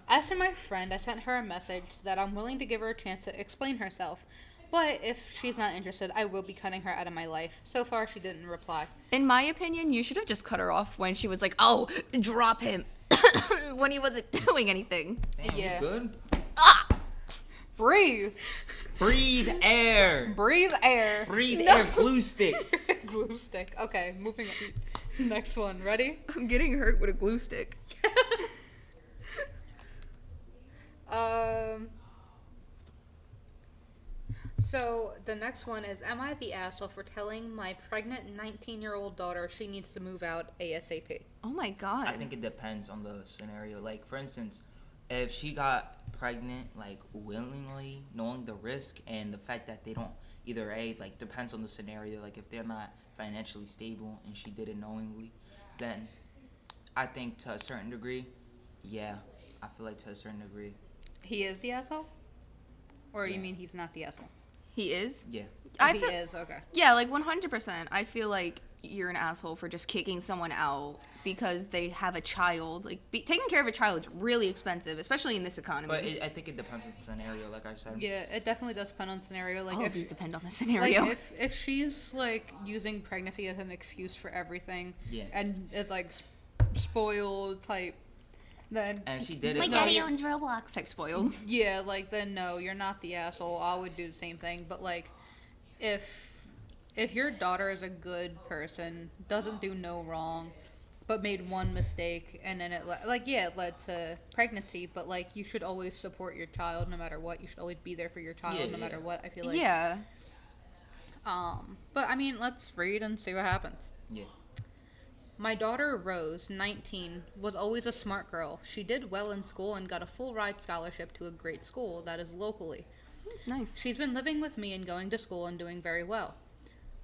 As for my friend, I sent her a message that I'm willing to give her a chance to explain herself. But if she's not interested, I will be cutting her out of my life. So far, she didn't reply. In my opinion, you should have just cut her off when she was like, oh, drop him. When he wasn't doing anything. Damn, Yeah. You good? Ah! Breathe. Breathe air. Breathe air. Breathe air. Glue stick. Glue stick. Okay, moving on. Next one. Ready? I'm getting hurt with a glue stick. So the next one is, am I the asshole for telling my pregnant 19-year-old daughter she needs to move out ASAP? Oh my god. I think it depends on the scenario. Like, for instance, if she got pregnant, like, willingly, knowing the risk and the fact that they don't either depends on the scenario. Like, if they're not financially stable and she did it knowingly, then I think to a certain degree, yeah, I feel like to a certain degree. He is the asshole? Or Yeah. you mean he's not the asshole? He is? Yeah. I He feel, is, okay. yeah, like 100%. I feel like you're an asshole for just kicking someone out because they have a child. Like, taking care of a child is really expensive, especially in this economy. But I think it depends on the scenario, like I said. Yeah, it definitely does depend on scenario. Like, all if of these depend on the scenario. Like, if she's, like, using pregnancy as an excuse for everything, Yeah. and is, like, spoiled type, then And she did My it. daddy owns Roblox type spoiled. yeah, like then no, you're not the asshole. I would do the same thing, but like if your daughter is a good person, doesn't do no wrong, but made one mistake and then it led to pregnancy, but like you should always support your child no matter what. You should always be there for your child no matter what. I feel like. Yeah. But I mean, let's read and see what happens. Yeah. My daughter Rose, 19, was always a smart girl. She did well in school and got a full ride scholarship to a great school that is locally. Nice. She's been living with me and going to school and doing very well.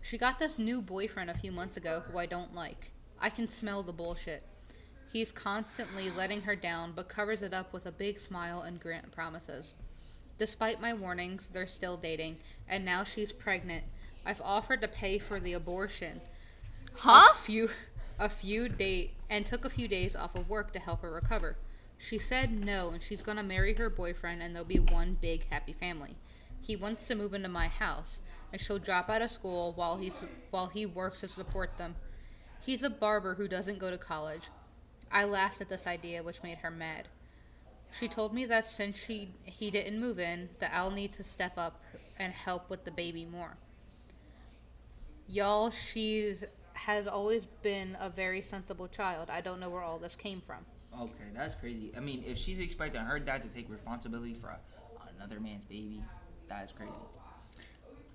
She got this new boyfriend a few months ago who I don't like. I can smell the bullshit. He's constantly letting her down but covers it up with a big smile and grand promises. Despite my warnings, they're still dating, and now she's pregnant. I've offered to pay for the abortion. Huh? Took a few days off of work to help her recover. She said no, and she's gonna marry her boyfriend, and there'll be one big happy family. He wants to move into my house, and she'll drop out of school while he works to support them. He's a barber who doesn't go to college. I laughed at this idea, which made her mad. She told me that since he didn't move in, that I'll need to step up and help with the baby more. Y'all, has always been a very sensible child. I don't know where all this came from. Okay, that's crazy. I mean, if she's expecting her dad to take responsibility for another man's baby, that is crazy.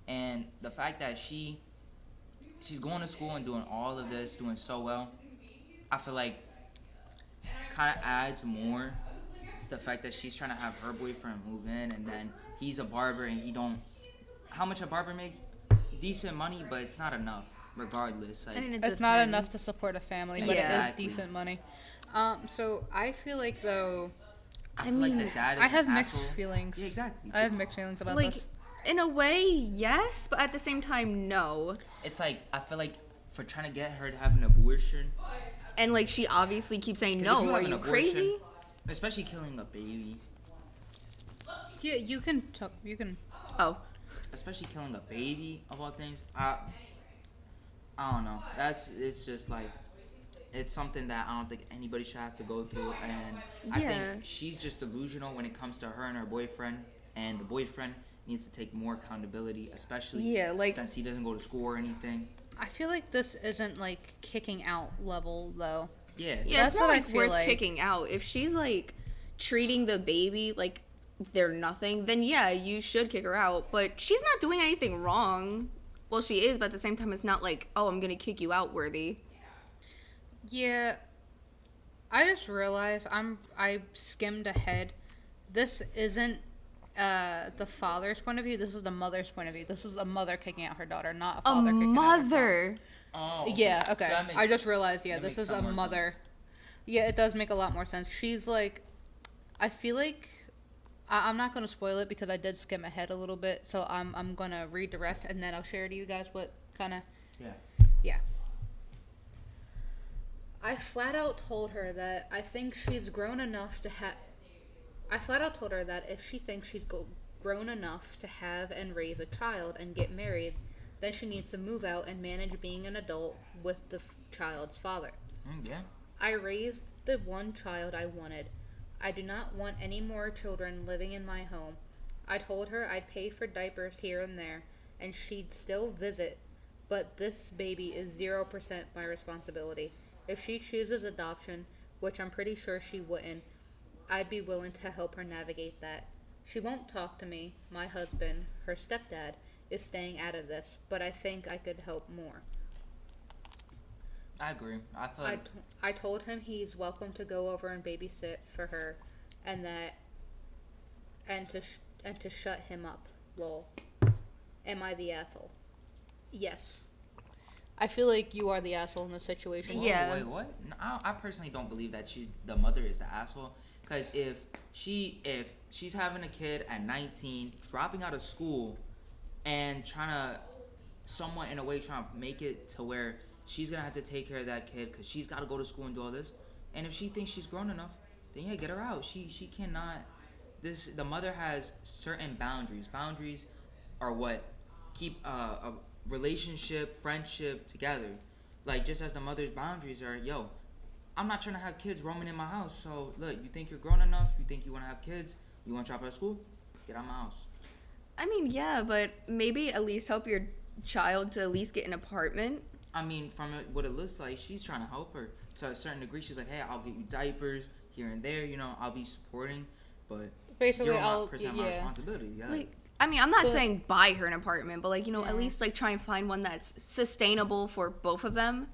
And the fact that she's going to school and doing all of this, doing so well, I feel like kind of adds more to the fact that she's trying to have her boyfriend move in, and then he's a barber and he don't. How much a barber makes? Decent money, but it's not enough. Regardless, like, It's not enough to support a family, but Exactly. it is decent money. So I feel like though, I feel like the dad is I have an mixed asshole. feelings. Yeah, exactly. I have mixed feelings about Like, this. in a way, yes, but at the same time, no. It's like I feel like for trying to get her to have an abortion. And like, she obviously keeps saying 'Cause if no. have Are an you abortion, crazy? Especially killing a baby. Yeah, you can. Oh. Especially killing a baby of all things. I don't know. It's just like it's something that I don't think anybody should have to go through, and I Yeah. think she's just delusional when it comes to her and her boyfriend, and the boyfriend needs to take more accountability, especially since he doesn't go to school or anything. I feel like this isn't like kicking out level though. Yeah. Yeah, That's it's not what I like feel worth like. kicking out. If she's like treating the baby like they're nothing, then yeah, you should kick her out. But she's not doing anything wrong. Well, she is, but at the same time, it's not like, oh, I'm gonna kick you out worthy. Yeah, I just realized I skimmed ahead. This isn't the father's point of view. This is the mother's point of view. This is a mother kicking out her daughter, not a A father kicking out her daughter. mother. Oh. Yeah, So okay. that makes- I just realized, that this makes is some a more mother. sense. Yeah, it does make a lot more sense. She's like, I feel like, I'm not going to spoil it because I did skim ahead a little bit, so I'm going to read the rest and then I'll share to you guys what kind of, Yeah. I flat out told her that I think she's grown enough to have, I flat out told her that if she thinks she's grown enough to have and raise a child and get married, then she needs to move out and manage being an adult with the child's father. Yeah. I raised the one child I wanted. I do not want any more children living in my home. I told her I'd pay for diapers here and there, and she'd still visit, but this baby is 0% my responsibility. If she chooses adoption, which I'm pretty sure she wouldn't, I'd be willing to help her navigate that. She won't talk to me. My husband, her stepdad, is staying out of this, but I think I could help more. I agree. I feel like I told him he's welcome to go over and babysit for her, and to shut him up. Lol. Am I the asshole? Yes. I feel like you are the asshole in this situation. Yeah. Wait, what? No, I personally don't believe that the mother is the asshole. Because if she's having a kid at 19, dropping out of school, and trying to, somewhat in a way, trying to make it to where she's gonna have to take care of that kid because she's got to go to school and do all this. And if she thinks she's grown enough, then yeah, get her out. She cannot. The mother has certain boundaries. Boundaries are what keep a relationship, friendship together. Like just as the mother's boundaries are, yo, I'm not trying to have kids roaming in my house. So look, you think you're grown enough? You think you want to have kids? You want to drop out of school? Get out of my house. I mean, yeah, but maybe at least help your child to at least get an apartment. I mean, from what it looks like, she's trying to help her to a certain degree. She's like, hey, I'll get you diapers here and there. You know, I'll be supporting, but Basically, 0% my responsibility. Yeah. Like, I mean, I'm not saying buy her an apartment, but like, you know, at least like try and find one that's sustainable for both of them.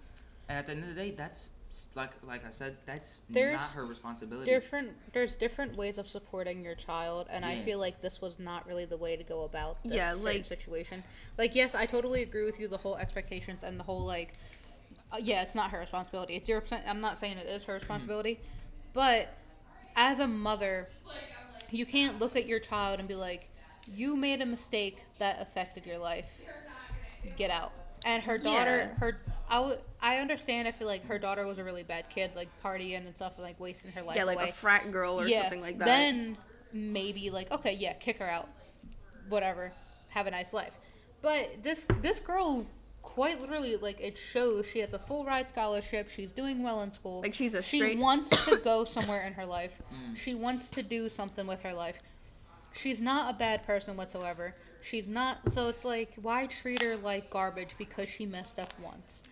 And at the end of the day, that's like I said, that's There's not her responsibility. There's different ways of supporting your child, and I feel like this was not really the way to go about this certain situation. Like, yes, I totally agree with you. The whole expectations and the whole like, it's not her responsibility. It's 0%. I'm not saying it is her responsibility, but as a mother, you can't look at your child and be like, you made a mistake that affected your life. Get out. And her daughter, I understand. I feel like her daughter was a really bad kid, like partying and stuff, and like wasting her life away. Like a frat girl or something like that. Then maybe like, okay, kick her out, whatever, have a nice life. But this girl, quite literally, like it shows she has a full ride scholarship. She's doing well in school. Like she wants to go somewhere in her life. She wants to do something with her life. She's not a bad person whatsoever. She's not, so it's like, why treat her like garbage because she messed up once?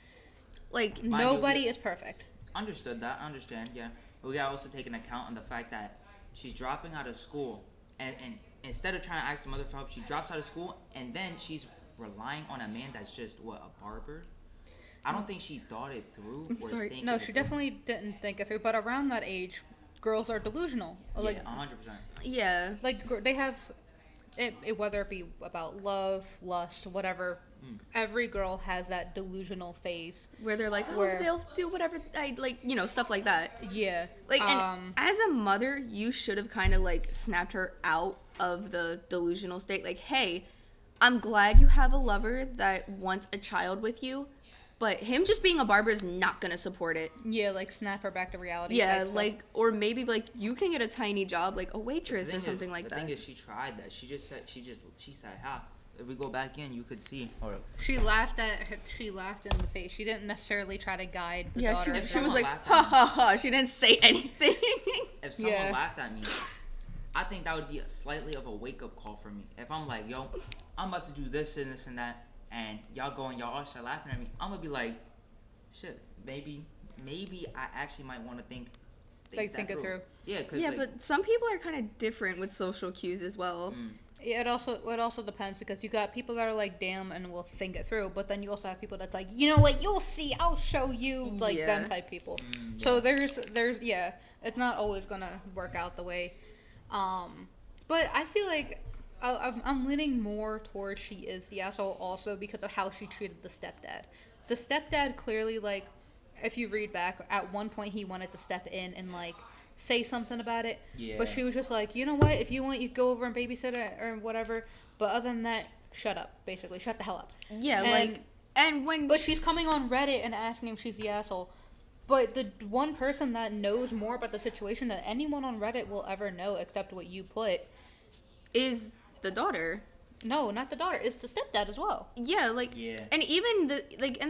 Like, nobody is perfect. Understood that. I understand, yeah. But we gotta also take into account on the fact that she's dropping out of school, and instead of trying to ask the mother for help, she drops out of school, and then she's relying on a man that's just, a barber? I don't think she thought it through. No, she definitely didn't think it through, but around that age, girls are delusional. Like, yeah, 100%. Yeah. Like, they have, whether it be about love, lust, whatever, every girl has that delusional phase. Where they're like, they'll do whatever, stuff like that. Yeah. Like, and as a mother, you should have kind of, like, snapped her out of the delusional state. Like, hey, I'm glad you have a lover that wants a child with you, but him just being a barber is not gonna support it. Yeah, like snap her back to reality. Yeah, like, or maybe like you can get a tiny job, like a waitress or something like that. The thing is, she tried that. She said, "Ha, if we go back in, you could see." She laughed in the face. She didn't necessarily try to guide the daughter. She was like, ha ha ha. She didn't say anything. If someone laughed at me, I think that would be slightly of a wake up call for me. If I'm like, yo, I'm about to do this and this and that, and y'all all start laughing at me, I'm gonna be like, shit, maybe I actually might want to think it through. Yeah, but some people are kind of different with social cues as well. Yeah, it also depends, because you got people that are like, damn, and will think it through, but then you also have people that's like, you know what, you'll see, I'll show you, like them type people. So there's it's not always gonna work out the way. But I feel like I'm leaning more towards she is the asshole also because of how she treated the stepdad. The stepdad clearly, like, if you read back, at one point he wanted to step in and, like, say something about it. Yeah. But she was just like, you know what? If you want, you go over and babysit it or whatever. But other than that, shut up, basically. Shut the hell up. Yeah, But she's coming on Reddit and asking if she's the asshole. But the one person that knows more about the situation than anyone on Reddit will ever know, except what you put, is the daughter. No, not the daughter. It's the stepdad as well. Yeah, and even the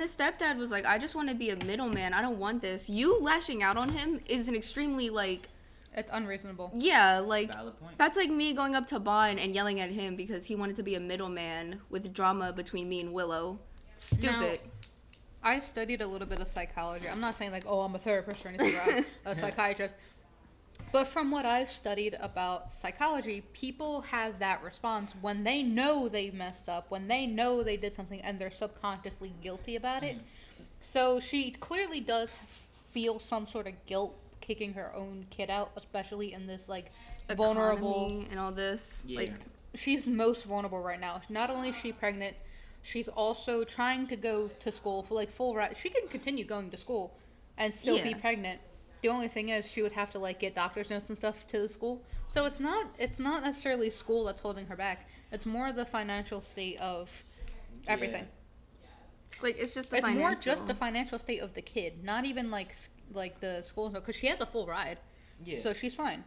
stepdad was like, I just want to be a middleman. I don't want this. You lashing out on him is an extremely, like... It's unreasonable. Yeah, like, valid point. That's like me going up to Bon and yelling at him because he wanted to be a middleman with drama between me and Willow. Stupid. Now, I studied a little bit of psychology. I'm not saying, like, oh, I'm a therapist or anything, I'm a psychiatrist. But from what I've studied about psychology, people have that response when they know they messed up, when they know they did something and they're subconsciously guilty about it. So she clearly does feel some sort of guilt kicking her own kid out, especially in this, like, vulnerable... and all this. Yeah. Like, she's most vulnerable right now. Not only is she pregnant, she's also trying to go to school for, like, full... She can continue going to school and still be pregnant. The only thing is she would have to, like, get doctor's notes and stuff to the school. So it's not necessarily school that's holding her back. It's more the financial state of everything. Yeah. Like, it's just It's more just the financial state of the kid, not even, like the school, because she has a full ride. Yeah. So she's fine.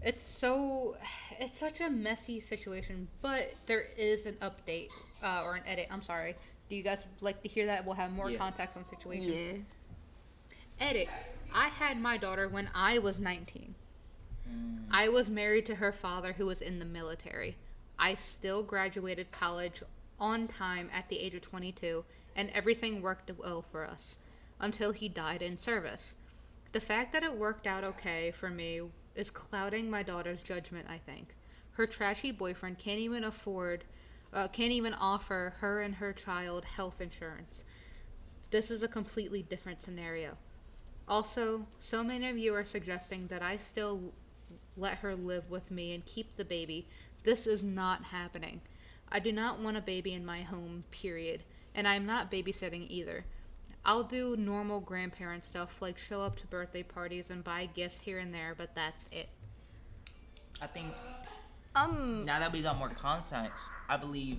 It's such a messy situation, but there is an update, or an edit, I'm sorry. Do you guys like to hear that? We'll have more context on the situation. Yeah. Edit. I had my daughter when I was 19. I was married to her father, who was in the military. I still graduated college on time at the age of 22, and everything worked well for us until he died in service. The fact that it worked out okay for me is clouding my daughter's judgment, I think. Her trashy boyfriend can't even offer her and her child health insurance. This is a completely different scenario. Also, so many of you are suggesting that I still let her live with me and keep the baby. This is not happening. I do not want a baby in my home, period. And I'm not babysitting either. I'll do normal grandparent stuff, like show up to birthday parties and buy gifts here and there, but that's it. I think now that we got more context, I believe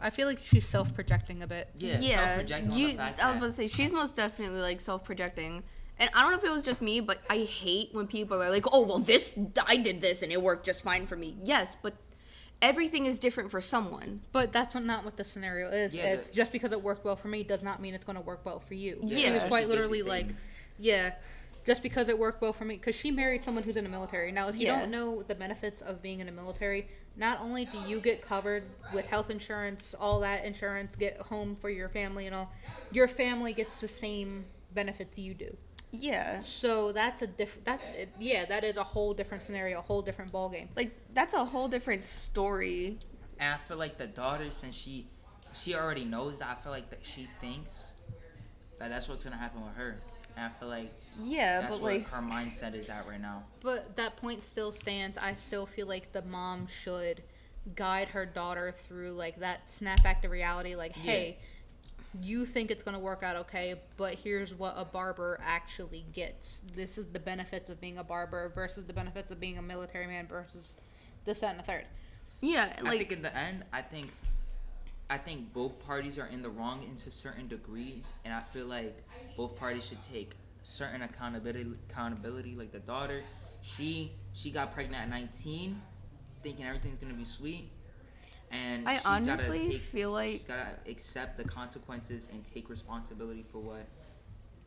I feel like she's self-projecting a bit. yeah, self-projecting on the fact I was that about to say, she's most definitely, like, self-projecting. And I don't know if it was just me, but I hate when people are like, oh, well, I did this and it worked just fine for me. Yes, but everything is different for someone. But that's not what the scenario is. Yeah, It's just because it worked well for me does not mean it's going to work well for you. Yeah. She was That's quite the literally basic like, statement. yeah, just because it worked well for me. Because she married someone who's in the military. Now, if you Yeah. don't know the benefits of being in the military, not only do you get covered with health insurance, all that insurance, get home for your family and all, your family gets the same benefits you do. Yeah. So that's that is a whole different scenario, a whole different ballgame. Like, that's a whole different story. And I feel like the daughter, since she already knows that, I feel like that she thinks that that's what's gonna happen with her. And I feel like Yeah, that's but, where like, her mindset is at right now. But that point still stands. I still feel like the mom should guide her daughter through, like, that snap back to reality. Like, hey, you think it's going to work out okay, but here's what a barber actually gets. This is the benefits of being a barber versus the benefits of being a military man versus this, that, and the third. yeah, I like, think in the end, I think both parties are in the wrong into certain degrees, and I feel like both parties should take certain accountability. Like the daughter, she got pregnant at 19, thinking everything's gonna be sweet, and I she's honestly feel like she's gotta accept the consequences and take responsibility for what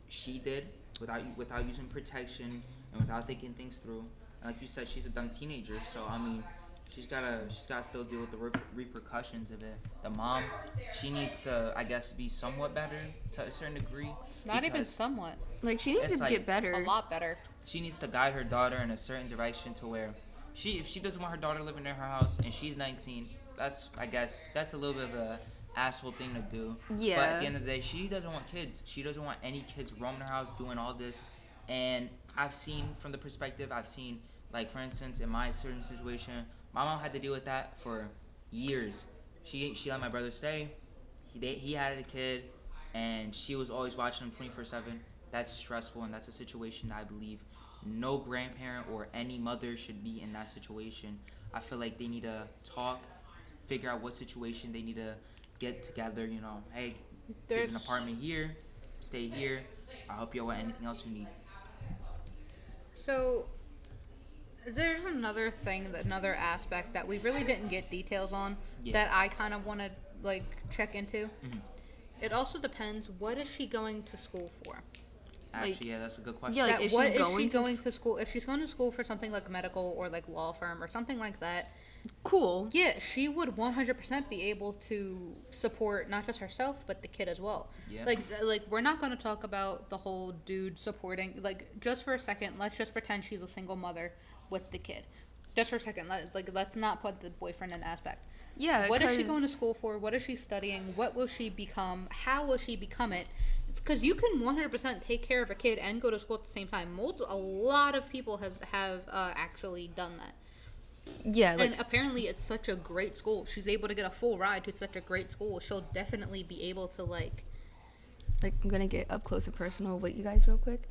she did without using protection and without thinking things through. And like you said, she's a dumb teenager, so I mean, she's gotta still deal with the repercussions of it. The mom, she needs to, I guess, be somewhat better to a certain degree. Not even because somewhat. like she needs It's to like get better. A lot better. she needs to guide her daughter in a certain direction to where if she doesn't want her daughter living in her house and she's 19, that's a little bit of a asshole thing to do. Yeah. But at the end of the day, she doesn't want kids. She doesn't want any kids roaming her house doing all this. And I've seen from the perspective, like, for instance, in my certain situation, my mom had to deal with that for years. She let my brother stay. He had a kid, and she was always watching him 24/7. That's stressful, and that's a situation that I believe no grandparent or any mother should be in that situation. I feel like they need to talk, figure out what situation they need to get together. You know, hey, there's an apartment here, stay here. I'll help you out with anything else you need. So there's another aspect that we really didn't get details on that I kind of want to, like, check into. Mm-hmm. It also depends, what is she going to school for? Actually, Like, yeah, that's a good question. Yeah, like, That is what she is going she to going to school? If she's going to school for something like medical or like law firm or something like that, cool. yeah, she would 100% be able to support not just herself but the kid as well. Yeah. Like we're not going to talk about the whole dude supporting. Like, just for a second, let's just pretend she's a single mother with the kid. Just for a second, let's not put the boyfriend in aspect. Yeah. What is she going to school for? What is she studying? What will she become? How will she become it? Because you can 100% take care of a kid and go to school at the same time. A lot of people have actually done that. Yeah, like, And apparently it's such a great school. She's able to get a full ride to such a great school. She'll definitely be able to, like... I'm gonna get up close and personal with you guys real quick.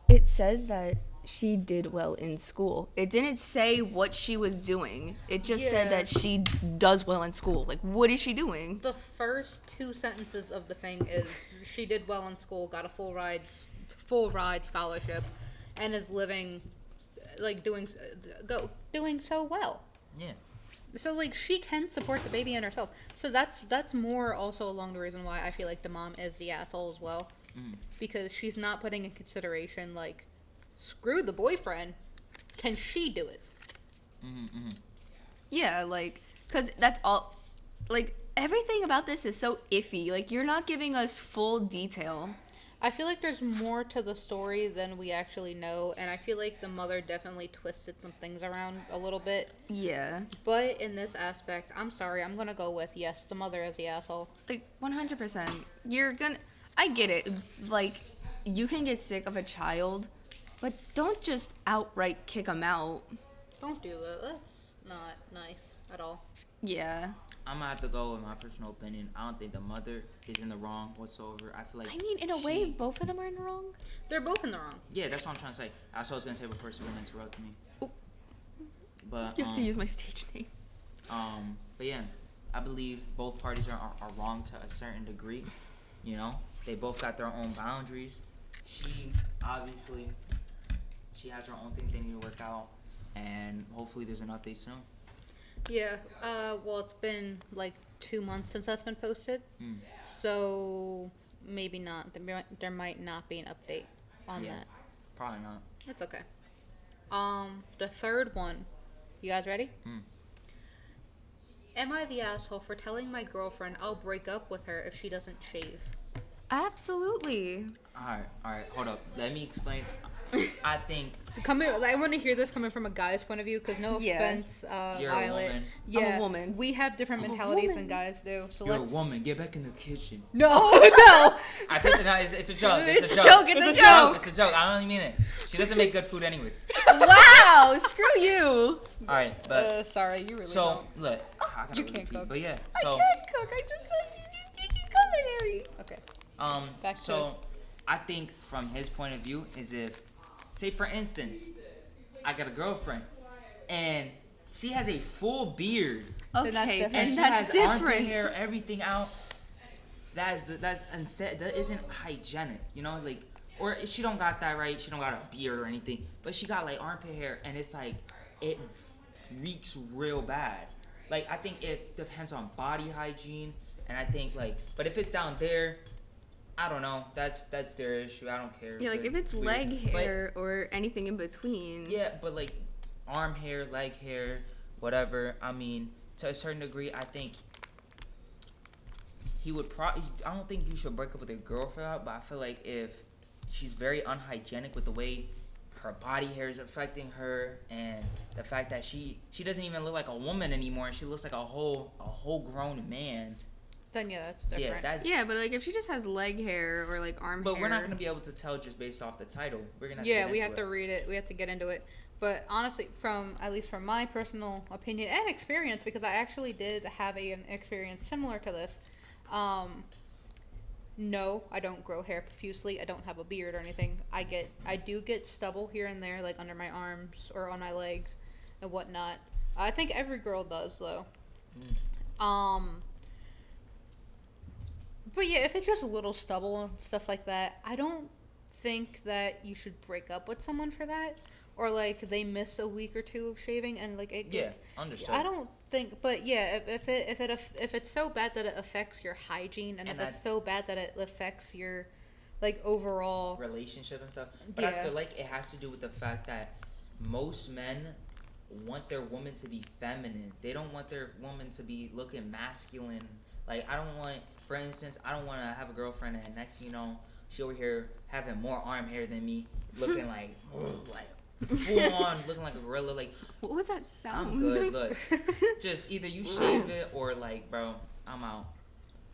It says that she did well in school. It didn't say what she was doing. It just said Yeah. that she does well in school. Like, what is she doing? The first two sentences of the thing is she did well in school, got a full ride scholarship, and is living, like, doing so well. Yeah. So, like, she can support the baby and herself. So that's more also along the reason why I feel like the mom is the asshole as well. because she's not putting in consideration, like, screw the boyfriend. Can she do it? Yeah, like, because that's all, like, everything about this is so iffy. Like, you're not giving us full detail. I feel like there's more to the story than we actually know, and I feel like the mother definitely twisted some things around a little bit. Yeah. But in this aspect, I'm sorry, I'm gonna go with yes, the mother is the asshole. Like, 100%. I get it. Like, you can get sick of a child, but don't just outright kick them out. Don't do that. That's not nice at all. Yeah. I'm gonna have to go with my personal opinion. I don't think the mother is in the wrong whatsoever. I feel like in a way, both of them are in the wrong. They're both in the wrong. Yeah, that's what I'm trying to say. That's what I was gonna say before someone interrupted me. Oh. But You have to use my stage name. But yeah, I believe both parties are wrong to a certain degree. You know, they both got their own boundaries. She has her own things they need to work out, and hopefully there's an update soon. Yeah, well, it's been like 2 months since that's been posted, so maybe not. There might not be an update on that. Probably not. It's okay. The third one. You guys ready? Am I the asshole for telling my girlfriend I'll break up with her if she doesn't shave? Absolutely. All right, hold up. Let me explain. I think I want to hear this coming from a guy's point of view, because no offense, You're a Violet. woman. Yeah, I'm a woman. We have different mentalities than guys do. So you're let's. a woman. Get back in the kitchen. No, no. I think no, it's a joke. It's a joke. It's a joke. It's a joke. I don't even mean it. She doesn't make good food anyways. Wow, screw you. All right, but Sorry, you really so don't. look, I gotta You can't repeat, cook. But yeah, I so can't cook. I took culinary. Okay. Back to so I think from his point of view is if, say for instance, I got a girlfriend and she has a full beard Okay, that's different. and and she that's has armpit different. hair, everything out. That isn't hygienic, you know, like, or she don't got that right. She don't got a beard or anything, but she got like armpit hair, and it's like it reeks real bad. Like, I think it depends on body hygiene, and I think like, but if it's down there, I don't know. That's their issue. I don't care. Yeah, like but if it's weird. leg hair or anything in between. Yeah, but like arm hair, leg hair, whatever. I mean, to a certain degree, I think he would probably. I don't think you should break up with your girlfriend, but I feel like if she's very unhygienic with the way her body hair is affecting her, and the fact that she doesn't even look like a woman anymore, she looks like a whole grown man. Then yeah, that's different. Yeah, that's. Yeah, but like if she just has leg hair or like arm hair. But we're not gonna be able to tell just based off the title. We're gonna. We have to read it. We have to get into it. But honestly, at least from my personal opinion and experience, because I actually did have an experience similar to this. No, I don't grow hair profusely. I don't have a beard or anything. I do get stubble here and there, like under my arms or on my legs and whatnot. I think every girl does, though. But yeah, if it's just a little stubble and stuff like that, I don't think that you should break up with someone for that. Or like they miss a week or two of shaving and like it gets. Yeah, understood. I don't think, but yeah, if it's so bad that it affects your hygiene, and if it's so bad that it affects your like overall relationship and stuff. But I feel like it has to do with the fact that most men want their woman to be feminine. They don't want their woman to be looking masculine. Like, I don't want, for instance, I don't want to have a girlfriend and next thing you know, she over here having more arm hair than me, looking like full on, looking like a gorilla. Like, what was that sound? I'm good. Look, just either you shave it or like, bro, I'm out.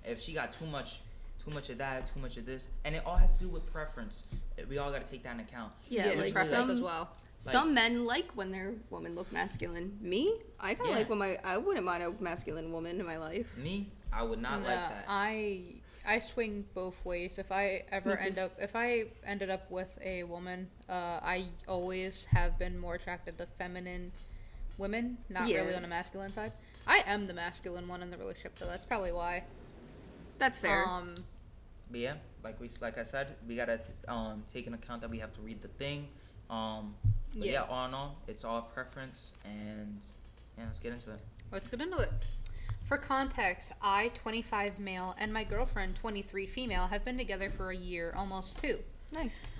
If she got too much of that, too much of this, and it all has to do with preference. We all got to take that into account. Yeah, like preference as well. Some men like when their women look masculine. Me, I kind of like when I wouldn't mind a masculine woman in my life. Me, I would not like that. I swing both ways. If I ended up with a woman, I always have been more attracted to feminine women, not really on the masculine side. I am the masculine one in the relationship, though. That's probably why. That's fair. But yeah, like I said, we gotta take into account that we have to read the thing. But yeah, all in all, it's all preference, and yeah, let's get into it. Let's get into it. For context, I, 25 male, and my girlfriend, 23 female, have been together for a year, almost 2. Nice.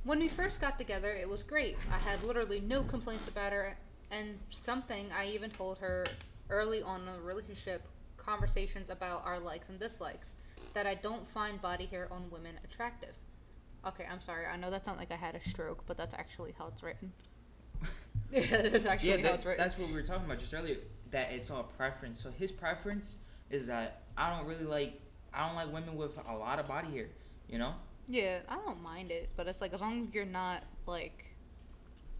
When we first got together, it was great. I had literally no complaints about her, and something I even told her early on in the relationship conversations about our likes and dislikes, that I don't find body hair on women attractive. Okay, I'm sorry. I know that sounds like I had a stroke, but that's actually how it's written. Yeah, that's actually how it's written. That's what we were talking about just earlier, that it's all preference. So his preference is that I don't like women with a lot of body hair, you know? Yeah, I don't mind it, but it's like as long as you're not like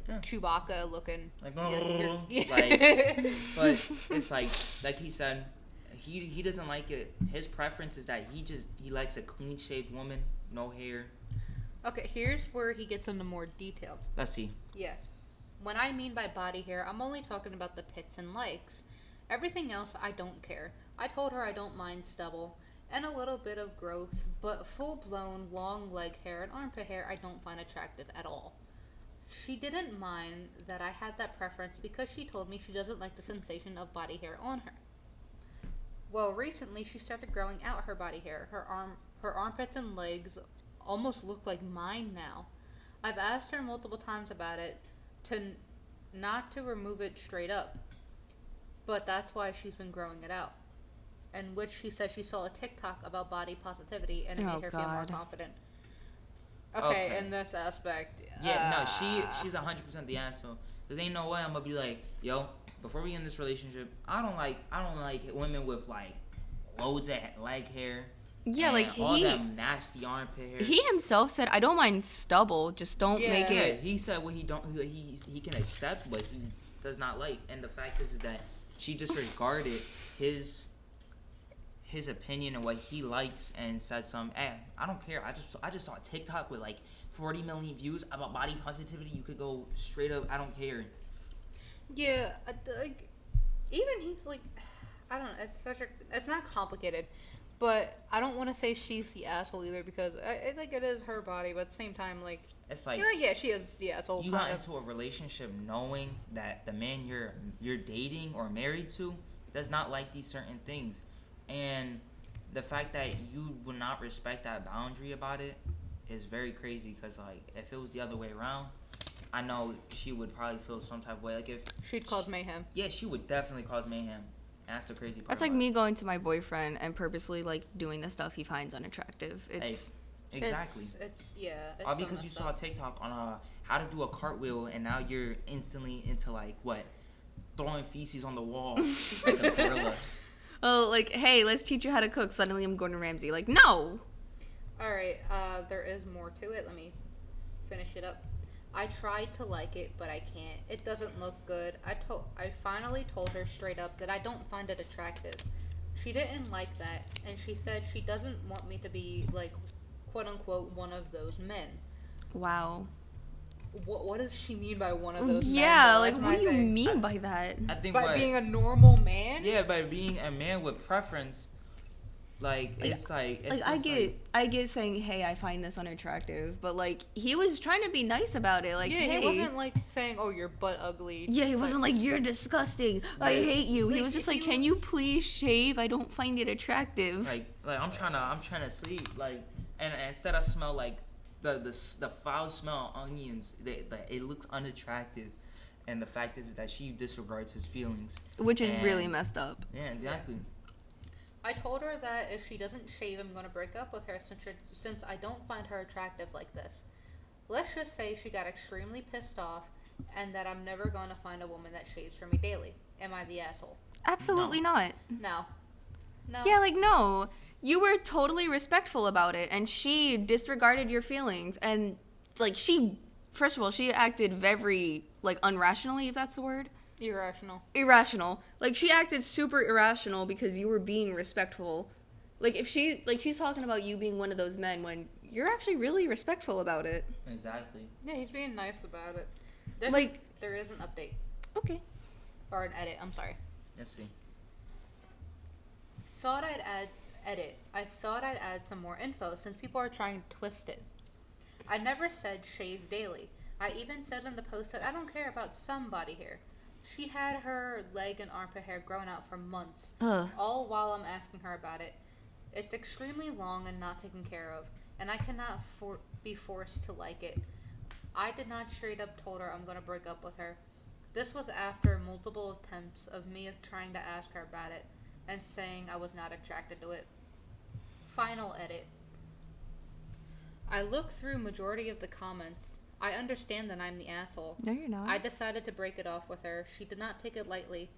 Yeah. Chewbacca looking. Like, Yeah. like, but it's like he said, he doesn't like it. His preference is that he likes a clean shaved woman, no hair. Okay, here's where he gets into more detail. Let's see. Yeah. When I mean by body hair, I'm only talking about the pits and likes. Everything else, I don't care. I told her I don't mind stubble and a little bit of growth, but full-blown long leg hair and armpit hair I don't find attractive at all. She didn't mind that I had that preference because she told me she doesn't like the sensation of body hair on her. Well, recently she started growing out her body hair. Her armpits and legs almost look like mine now. I've asked her multiple times about it, not to remove it straight up, but that's why she's been growing it out. In which she said she saw a TikTok about body positivity and it made her feel more confident. Okay, in this aspect. Yeah, no, she's 100% the asshole. Cause ain't no way I'm gonna be like, yo, before we end this relationship, I don't like women with like loads of leg hair. Yeah, like all that nasty armpit hair. He himself said, "I don't mind stubble, just don't make it." Yeah, he said what he can accept, but he does not like. And the fact is that she disregarded his opinion and what he likes and said I don't care. I just saw a TikTok with like 40 million views about body positivity. You could go straight up. I don't care. Yeah, like even he's like, I don't know. It's not complicated. But I don't want to say she's the asshole either because I think it is her body. But at the same time, like it's like yeah, she is the asshole. You got into a relationship knowing that the man you're dating or married to does not like these certain things, and the fact that you would not respect that boundary about it is very crazy. Because like if it was the other way around, I know she would probably feel some type of way. Like if she'd cause mayhem. Yeah, she would definitely cause mayhem. That's the crazy part. That's like me going to my boyfriend and purposely like doing the stuff he finds unattractive. It's exactly. It's all because you saw a TikTok on how to do a cartwheel and now you're instantly into like what, throwing feces on the wall like a gorilla. Oh, like hey, let's teach you how to cook. Suddenly I'm Gordon Ramsay. Like no. All right. There is more to it. Let me finish it up. I tried to like it, but I can't. It doesn't look good. I finally told her straight up that I don't find it attractive. She didn't like that, and she said she doesn't want me to be like, quote unquote, one of those men. Wow. What does she mean by one of those men? Yeah, like what do you mean by that? I think by being a normal man? Yeah, by being a man with preference. Like it's like I get saying, hey, I find this unattractive, but like he was trying to be nice about it. Like, yeah, hey. He wasn't like saying, oh, you're butt ugly. Yeah, he wasn't like you're disgusting. Yeah. I hate you. He was just like, can you please shave? I don't find it attractive. Like I'm trying to sleep. Like and instead I smell like the foul smell of onions. It looks unattractive. And the fact is that she disregards his feelings, which is really messed up. Yeah, exactly. Yeah. I told her that if she doesn't shave, I'm going to break up with her since I don't find her attractive like this. Let's just say she got extremely pissed off and that I'm never going to find a woman that shaves for me daily. Am I the asshole? Absolutely not. No. Yeah, like no. You were totally respectful about it and she disregarded your feelings and like first of all, she acted very like unrationally, if that's the word. Irrational. Like she acted super irrational because you were being respectful. Like if she's talking about you being one of those men when you're actually really respectful about it. Exactly. Yeah, he's being nice about it. There is an update. Okay. Or an edit, I'm sorry. Let's see. I thought I'd add some more info since people are trying to twist it. I never said shave daily. I even said in the post that I don't care about some body hair. She had her leg and armpit hair grown out for months, Ugh. all while I'm asking her about it. It's extremely long and not taken care of, and I cannot be forced to like it. I did not straight up told her I'm going to break up with her. This was after multiple attempts of me trying to ask her about it and saying I was not attracted to it. Final edit. I looked through majority of the comments. I understand that I'm the asshole. No, you're not. I decided to break it off with her. She did not take it lightly.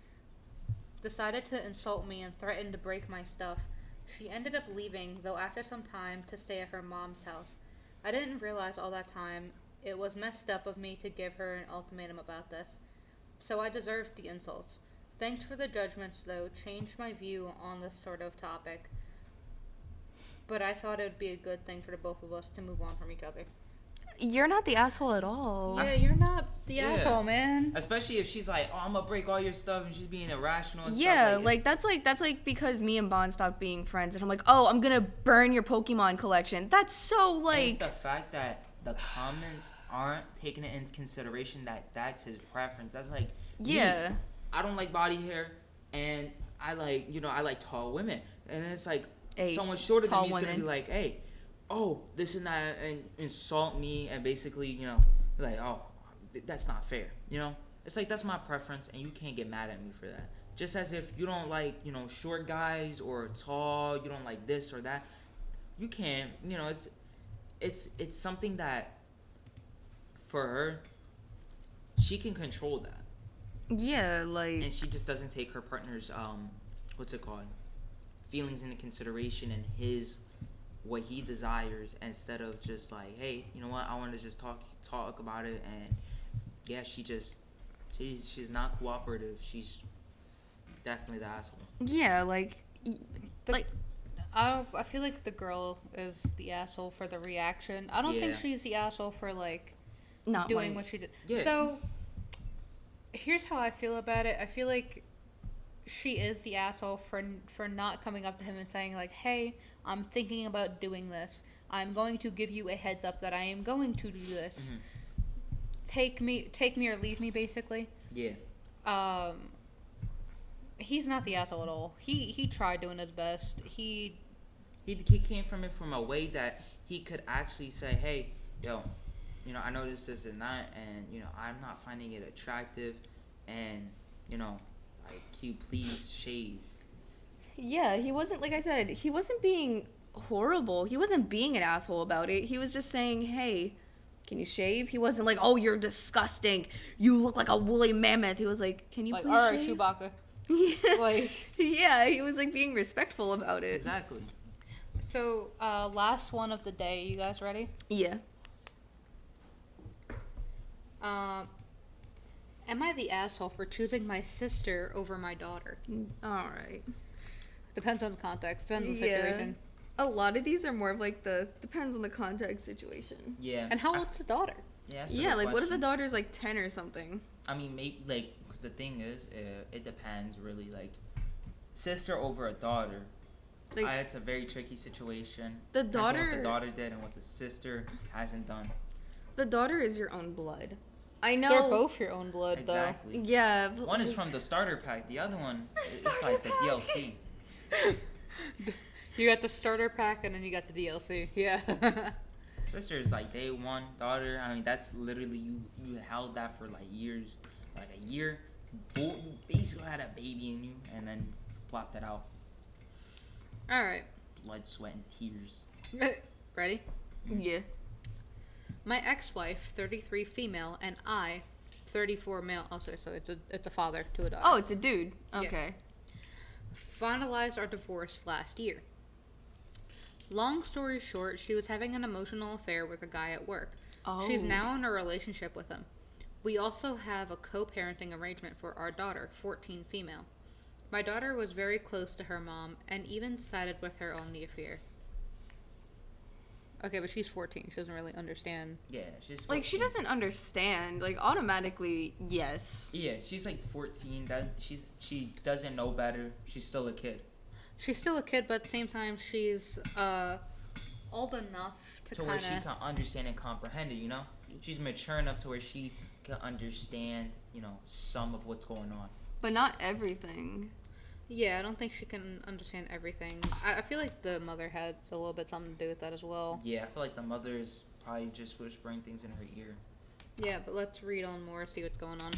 Decided to insult me and threatened to break my stuff. She ended up leaving, though after some time, to stay at her mom's house. I didn't realize all that time it was messed up of me to give her an ultimatum about this. So I deserved the insults. Thanks for the judgments, though. Changed my view on this sort of topic. But I thought it would be a good thing for the both of us to move on from each other. You're not the asshole at all. Yeah, you're not the asshole, man. Especially if she's like, "Oh, I'm gonna break all your stuff," and she's being irrational. And Yeah, stuff. that's like because me and Bond stopped being friends, and I'm like, oh, I'm gonna burn your Pokemon collection. That's so And like. it's the fact that the comments aren't taking it into consideration that that's his preference. That's like, Yeah. me, I don't like body hair, and I like tall women, and then it's like Hey, someone shorter than tall me is gonna be women. like, "Hey, oh, this and that," and insult me, and basically, like, "Oh, that's not fair." It's like, that's my preference, and you can't get mad at me for that. Just as if you don't like, short guys or tall, you don't like this or that, you can't. It's something that for her, she can control that, Yeah, like. and she just doesn't take her partner's what's it called, feelings into consideration and what he desires, instead of just like, hey, you know what, I want to just talk about it. And yeah, she's not cooperative. She's definitely the asshole. Yeah, like. I feel like the girl is the asshole for the reaction. I don't think Yeah. she's the asshole for like Not doing like, what she did. Yeah. So here's how I feel about it. I feel like she is the asshole for not coming up to him and saying like, "Hey, I'm thinking about doing this. I'm going to give you a heads up that I am going to do this. Mm-hmm. Take me or leave me," basically. Yeah. He's not the asshole at all. He tried doing his best. He came from it from a way that he could actually say, "Hey, yo, I noticed this and that, and I'm not finding it attractive, and like, can you please shave?" Yeah, he wasn't, like I said, he wasn't being horrible. He wasn't being an asshole about it. He was just saying, hey, can you shave? He wasn't like, oh, you're disgusting. You look like a woolly mammoth. He was like, can you like, please all right, shave? Chewbacca. Yeah. Like, yeah, he was like being respectful about it. Exactly. so last one of the day. You guys ready? Yeah. Am I the asshole for choosing my sister over my daughter? All right. Depends on the context. Depends on the situation. A lot of these are more of like the depends on the context situation. Yeah. And how old's the daughter? Yeah. That's a Yeah, good like what if the question. daughter's like 10 or something? I mean, maybe, like, because the thing is, it depends really. Like, sister over a daughter, Like it's a very tricky situation. the Depends on daughter, what the daughter did and what the sister hasn't done. the daughter is your own blood. I know. They're both your own blood, Exactly. Yeah. But One is from the starter pack. The other one, it's starter like the pack. DLC. though. You got the starter pack and then you got the DLC. Yeah. Sister is like day one. Daughter, I mean, that's literally you held that for like years, like a year. You basically had a baby in you, and then plopped it out. All right. Blood, sweat, and tears. Ready? Yeah. My ex-wife, 33 female, and I, 34 male. Oh, sorry. So it's a father to a daughter. Oh, it's a dude. Okay. Finalized our divorce last year. Long story short, she was having an emotional affair with a guy at work. Oh. She's now in a relationship with him. We also have a co-parenting arrangement for our daughter, 14 female. My daughter was very close to her mom and even sided with her on the affair. Okay, but she's 14. She doesn't really understand. Yeah, she's 14. Like she doesn't understand. Like automatically, yes. Yeah, she's like 14. She doesn't know better. She's still a kid. She's still a kid, but at the same time, she's old enough to To where kind she of... can understand and comprehend it. She's mature enough to where she can understand, some of what's going on. But not everything. Yeah, I don't think she can understand everything. I feel like the mother had a little bit something to do with that as well. Yeah, I feel like the mother is probably just whispering things in her ear. Yeah, but let's read on more, see what's going on.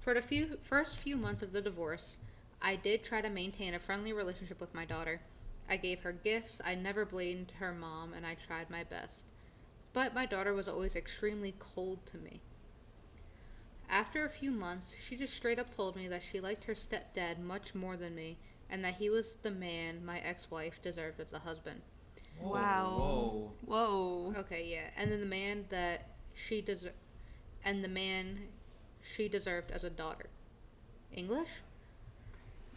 For the first few months of the divorce, I did try to maintain a friendly relationship with my daughter. I gave her gifts, I never blamed her mom, and I tried my best. But my daughter was always extremely cold to me. After a few months, she just straight up told me that she liked her stepdad much more than me, and that he was the man my ex-wife deserved as a husband. Wow. Whoa. Okay, yeah. And then the man she deserved as a daughter. English?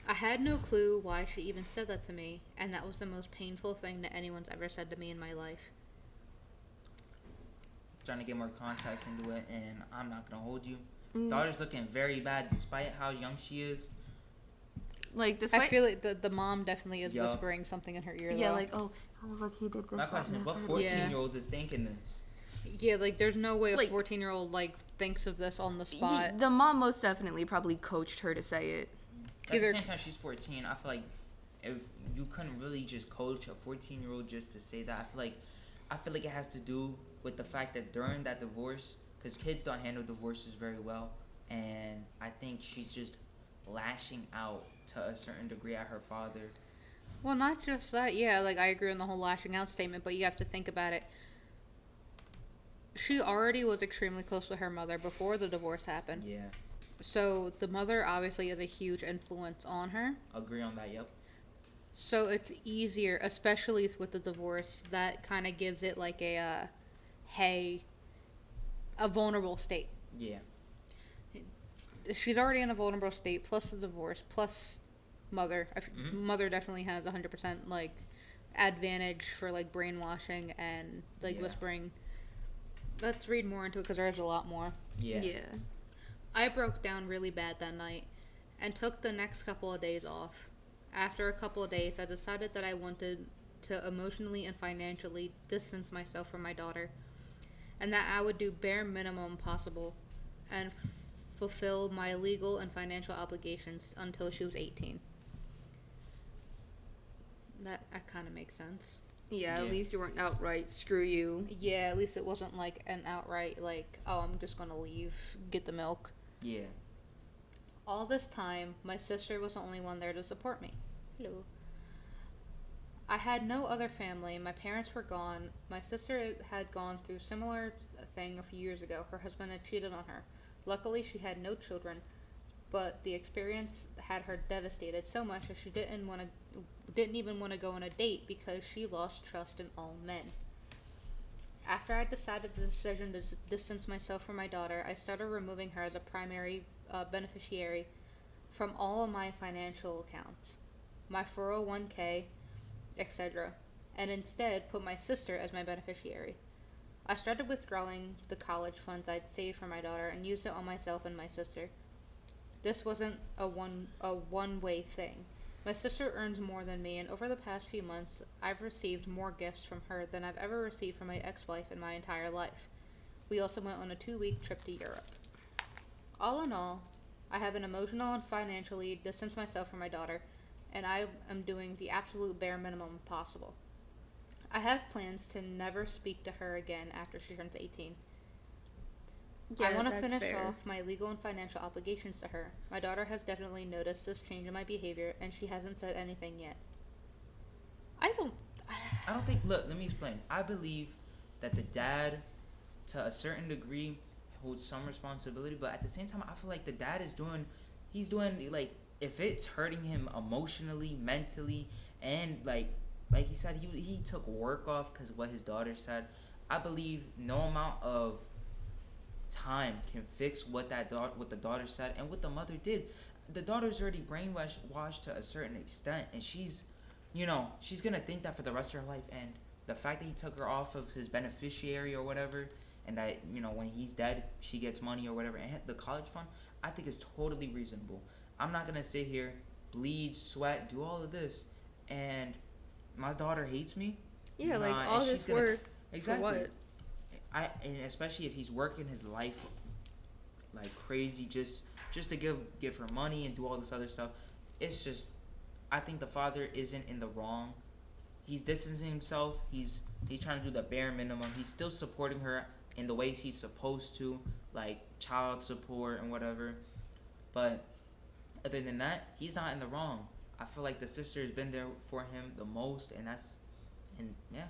I had no clue why she even said that to me, and that was the most painful thing that anyone's ever said to me in my life. Trying to get more context into it, and I'm not gonna hold you. Daughter's looking very bad, despite how young she is. Like, despite... I feel like the mom definitely is Yup. whispering something in her ear. Yeah, though. like, oh, look, he did this. My question is, what 14-year-old is thinking this? Yeah, like, there's no way a Like- 14-year-old, thinks of this on the spot. The mom most definitely probably coached her to say it. At the same time, she's 14. I feel like if you couldn't really just coach a 14-year-old just to say that. I feel like it has to do with the fact that during that divorce, because kids don't handle divorces very well, and I think she's just lashing out to a certain degree at her father. Well, not just that. Yeah, I agree on the whole lashing out statement, but you have to think about it. She already was extremely close to her mother before the divorce happened. Yeah, So the mother obviously is a huge influence on her. agree on that. Yep. So it's easier, especially with the divorce, that kind of gives it a vulnerable state. Yeah. She's already in a vulnerable state, plus the divorce, plus mother. Mother definitely has 100% advantage for brainwashing and Yeah. whispering. Let's read more into it because there's a lot more. Yeah. I broke down really bad that night and took the next couple of days off. After a couple of days, I decided that I wanted to emotionally and financially distance myself from my daughter, and that I would do bare minimum possible and fulfill my legal and financial obligations until she was 18. That kind of makes sense. Yeah, Yeah. at least you weren't outright, screw you. Yeah, at least it wasn't an outright oh, I'm just gonna leave, get the milk. Yeah. All this time, my sister was the only one there to support me. Hello. I had no other family. My parents were gone. My sister had gone through similar thing a few years ago. Her husband had cheated on her. Luckily, she had no children, but the experience had her devastated so much that she didn't even want to go on a date because she lost trust in all men. After I decided the decision to distance myself from my daughter, I started removing her as a primary beneficiary from all of my financial accounts, my 401k, etc., and instead put my sister as my beneficiary. I started withdrawing the college funds I'd saved for my daughter and used it on myself and my sister. This wasn't a one-way thing. My sister earns more than me, and over the past few months, I've received more gifts from her than I've ever received from my ex-wife in my entire life. We also went on a 2-week trip to Europe. All in all, I have been emotional and financially distanced myself from my daughter, and I am doing the absolute bare minimum possible. I have plans to never speak to her again after she turns 18. Yeah, I want to that's finish fair. off my legal and financial obligations to her. My daughter has definitely noticed this change in my behavior, and she hasn't said anything yet. I don't think. Look, let me explain. I believe that the dad, to a certain degree, holds some responsibility, but at the same time, I feel like the dad is doing. He's doing if it's hurting him emotionally, mentally, and like he said, he took work off because of what his daughter said. I believe no amount of time can fix what the daughter said and what the mother did. The daughter's already brainwashed to a certain extent, and she's gonna think that for the rest of her life. And the fact that he took her off of his beneficiary or whatever, and that when he's dead she gets money or whatever, and the college fund, I think is totally reasonable. I'm not gonna sit here, bleed, sweat, do all of this, and my daughter hates me. Yeah, Nah, all and this she's gonna- work exactly. for what? And especially if he's working his life like crazy just to give her money and do all this other stuff. It's just, I think the father isn't in the wrong. He's distancing himself. He's trying to do the bare minimum. He's still supporting her in the ways he's supposed to, like child support and whatever. But other than that, he's not in the wrong. I feel like the sister has been there for him the most, and yeah.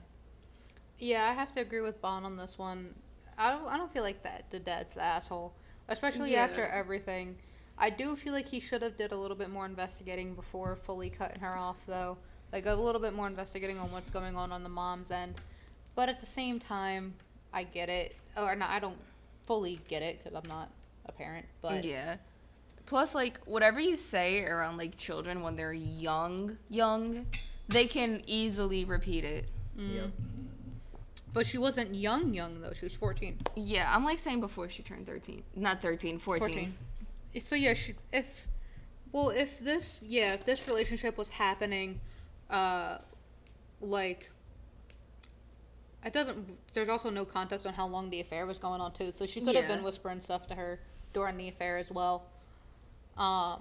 Yeah, I have to agree with Bon on this one. I don't feel like that the dad's the asshole, especially after everything. I do feel like he should have did a little bit more investigating before fully cutting her off, though. Like a little bit more investigating on what's going on the mom's end. But at the same time, I get it. Or no, I don't fully get it because I'm not a parent. But yeah. Plus, like, whatever you say around, like, children when they're young, they can easily repeat it. Yep. But she wasn't young, though. She was 14. Yeah, I'm, like, saying before she turned 13. Not 13, 14. So, yeah, if this relationship was happening, like, it doesn't, there's also no context on how long the affair was going on, too. So she could have been whispering stuff to her during the affair as well. I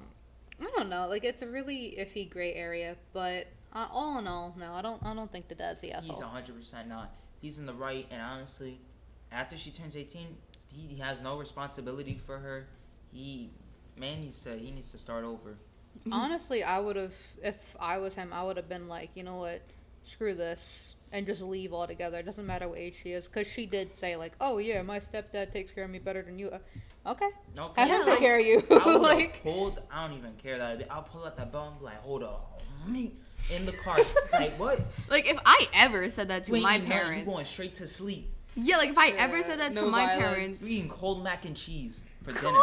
don't know. Like, it's a really iffy gray area, but all in all, no, I don't think the dad's the asshole. He's 100% not. He's in the right, and honestly, after she turns 18, he has no responsibility for her. He needs to start over. Honestly, I would have, if I was him, I would have been like, you know what, screw this, and just leave altogether. It doesn't matter what age she is, because she did say, like, oh yeah, my stepdad takes care of me better than you. Okay. Have him take care of you. I don't even care that. I'll pull out that belt and be like, hold up, me in the car. Like, what? Like, if I ever said that to my parents. You going straight to sleep. Yeah, like, if I ever said that to my parents. We eating cold mac and cheese for dinner.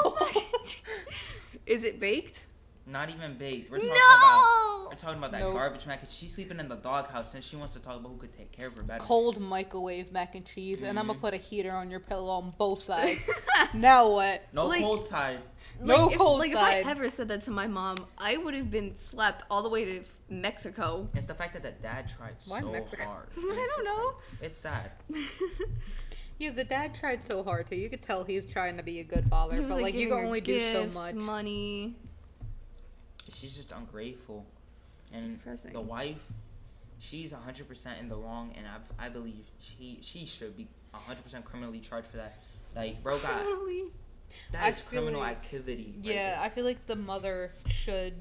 Is it baked? Not even baked. We're talking about that garbage mac and she's sleeping in the doghouse since she wants to talk about who could take care of her better. Cold microwave mac and cheese, and I'm gonna put a heater on your pillow on both sides. Now what? No cold side. If I ever said that to my mom, I would have been slapped all the way to Mexico. It's the fact that the dad tried so hard. I don't know. Like, it's sad. Yeah, the dad tried so hard too. You could tell he was trying to be a good father, but like you can only do so much. Money. She's just ungrateful, and the wife, she's 100% in the wrong, and I believe she should be 100% criminally charged for that. Like, bro, that's criminal activity. Yeah, I feel like the mother should.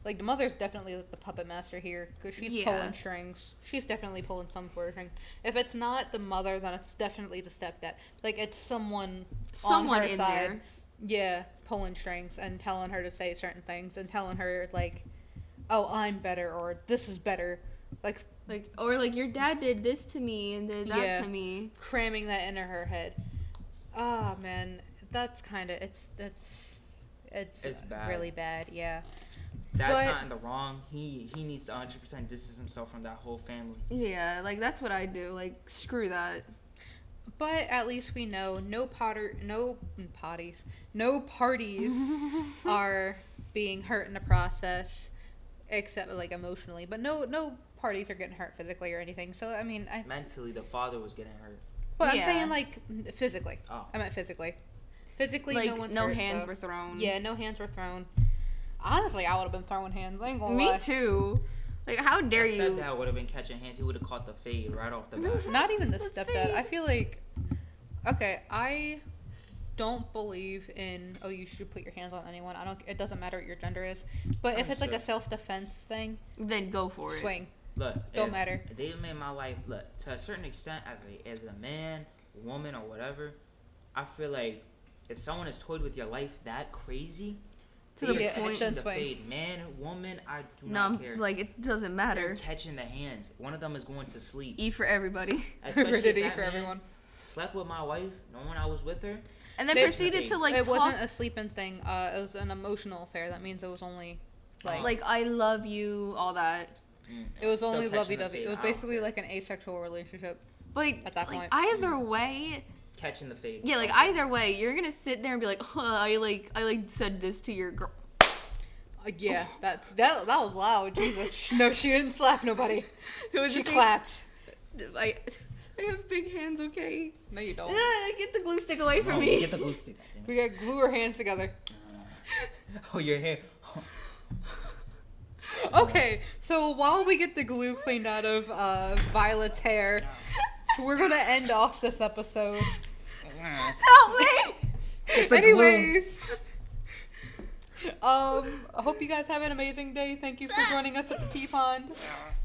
Like, the mother's definitely like the puppet master here, because she's pulling strings. She's definitely pulling some sort of string. If it's not the mother, then it's definitely the stepdad. Like, it's someone on her in side. there. Yeah, pulling strings and telling her to say certain things and telling her, like, oh, I'm better, or this is better. Like, or like, your dad did this to me and did that to me. Cramming that into her head. Oh, man. That's kind of, it's bad. Really bad, yeah. Dad's not in the wrong. He needs to 100% distance himself from that whole family. Yeah, like, that's what I do. Like, screw that. But at least we know no parties are being hurt in the process, except like emotionally. But no parties are getting hurt physically or anything. So I mean, mentally, the father was getting hurt. But I'm saying like physically. Oh. I meant physically. Physically, like, no hands were thrown. Yeah, no hands were thrown. Honestly, I would have been throwing hands. I ain't gonna lie. Me too. Like, how dare you? Stepdad would have been catching hands. He would have caught the fade right off the bat. Not even the stepdad. I feel like, okay, I don't believe in, oh, you should put your hands on anyone. It doesn't matter what your gender is. But if it's like a self-defense thing, then go for it. Swing. Look, don't matter. They made my life, look, to a certain extent, as a man, woman, or whatever, I feel like if someone has toyed with your life that crazy, to the point the fade. Man, woman, I do not care. Like, it doesn't matter. They're catching the hands. One of them is going to sleep. E for everybody. Especially if E for everyone. Slept with my wife, knowing I was with her. And then proceeded to, like, it wasn't a sleeping thing. It was an emotional affair. That means it was only, like I love you, all that. It was only lovey-dovey. It was basically like an asexual relationship. But, at that point. Either way... Catching the fade. Yeah, like, either way, you're gonna sit there and be like, I said this to your girl. Yeah, that was loud. Jesus. No, she didn't slap nobody. She clapped. I have big hands, okay? No, you don't. Get the glue stick away from No, me. get the glue stick. We gotta glue our hands together. Oh, your hair. Okay, so while we get the glue cleaned out of Violet's hair, we're gonna end off this episode. Help me! Get the Anyways, I hope you guys have an amazing day. Thank you for joining us at the Pea Pond.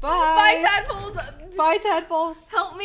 Bye, Bye. tadpoles! Bye, tadpoles. Help me!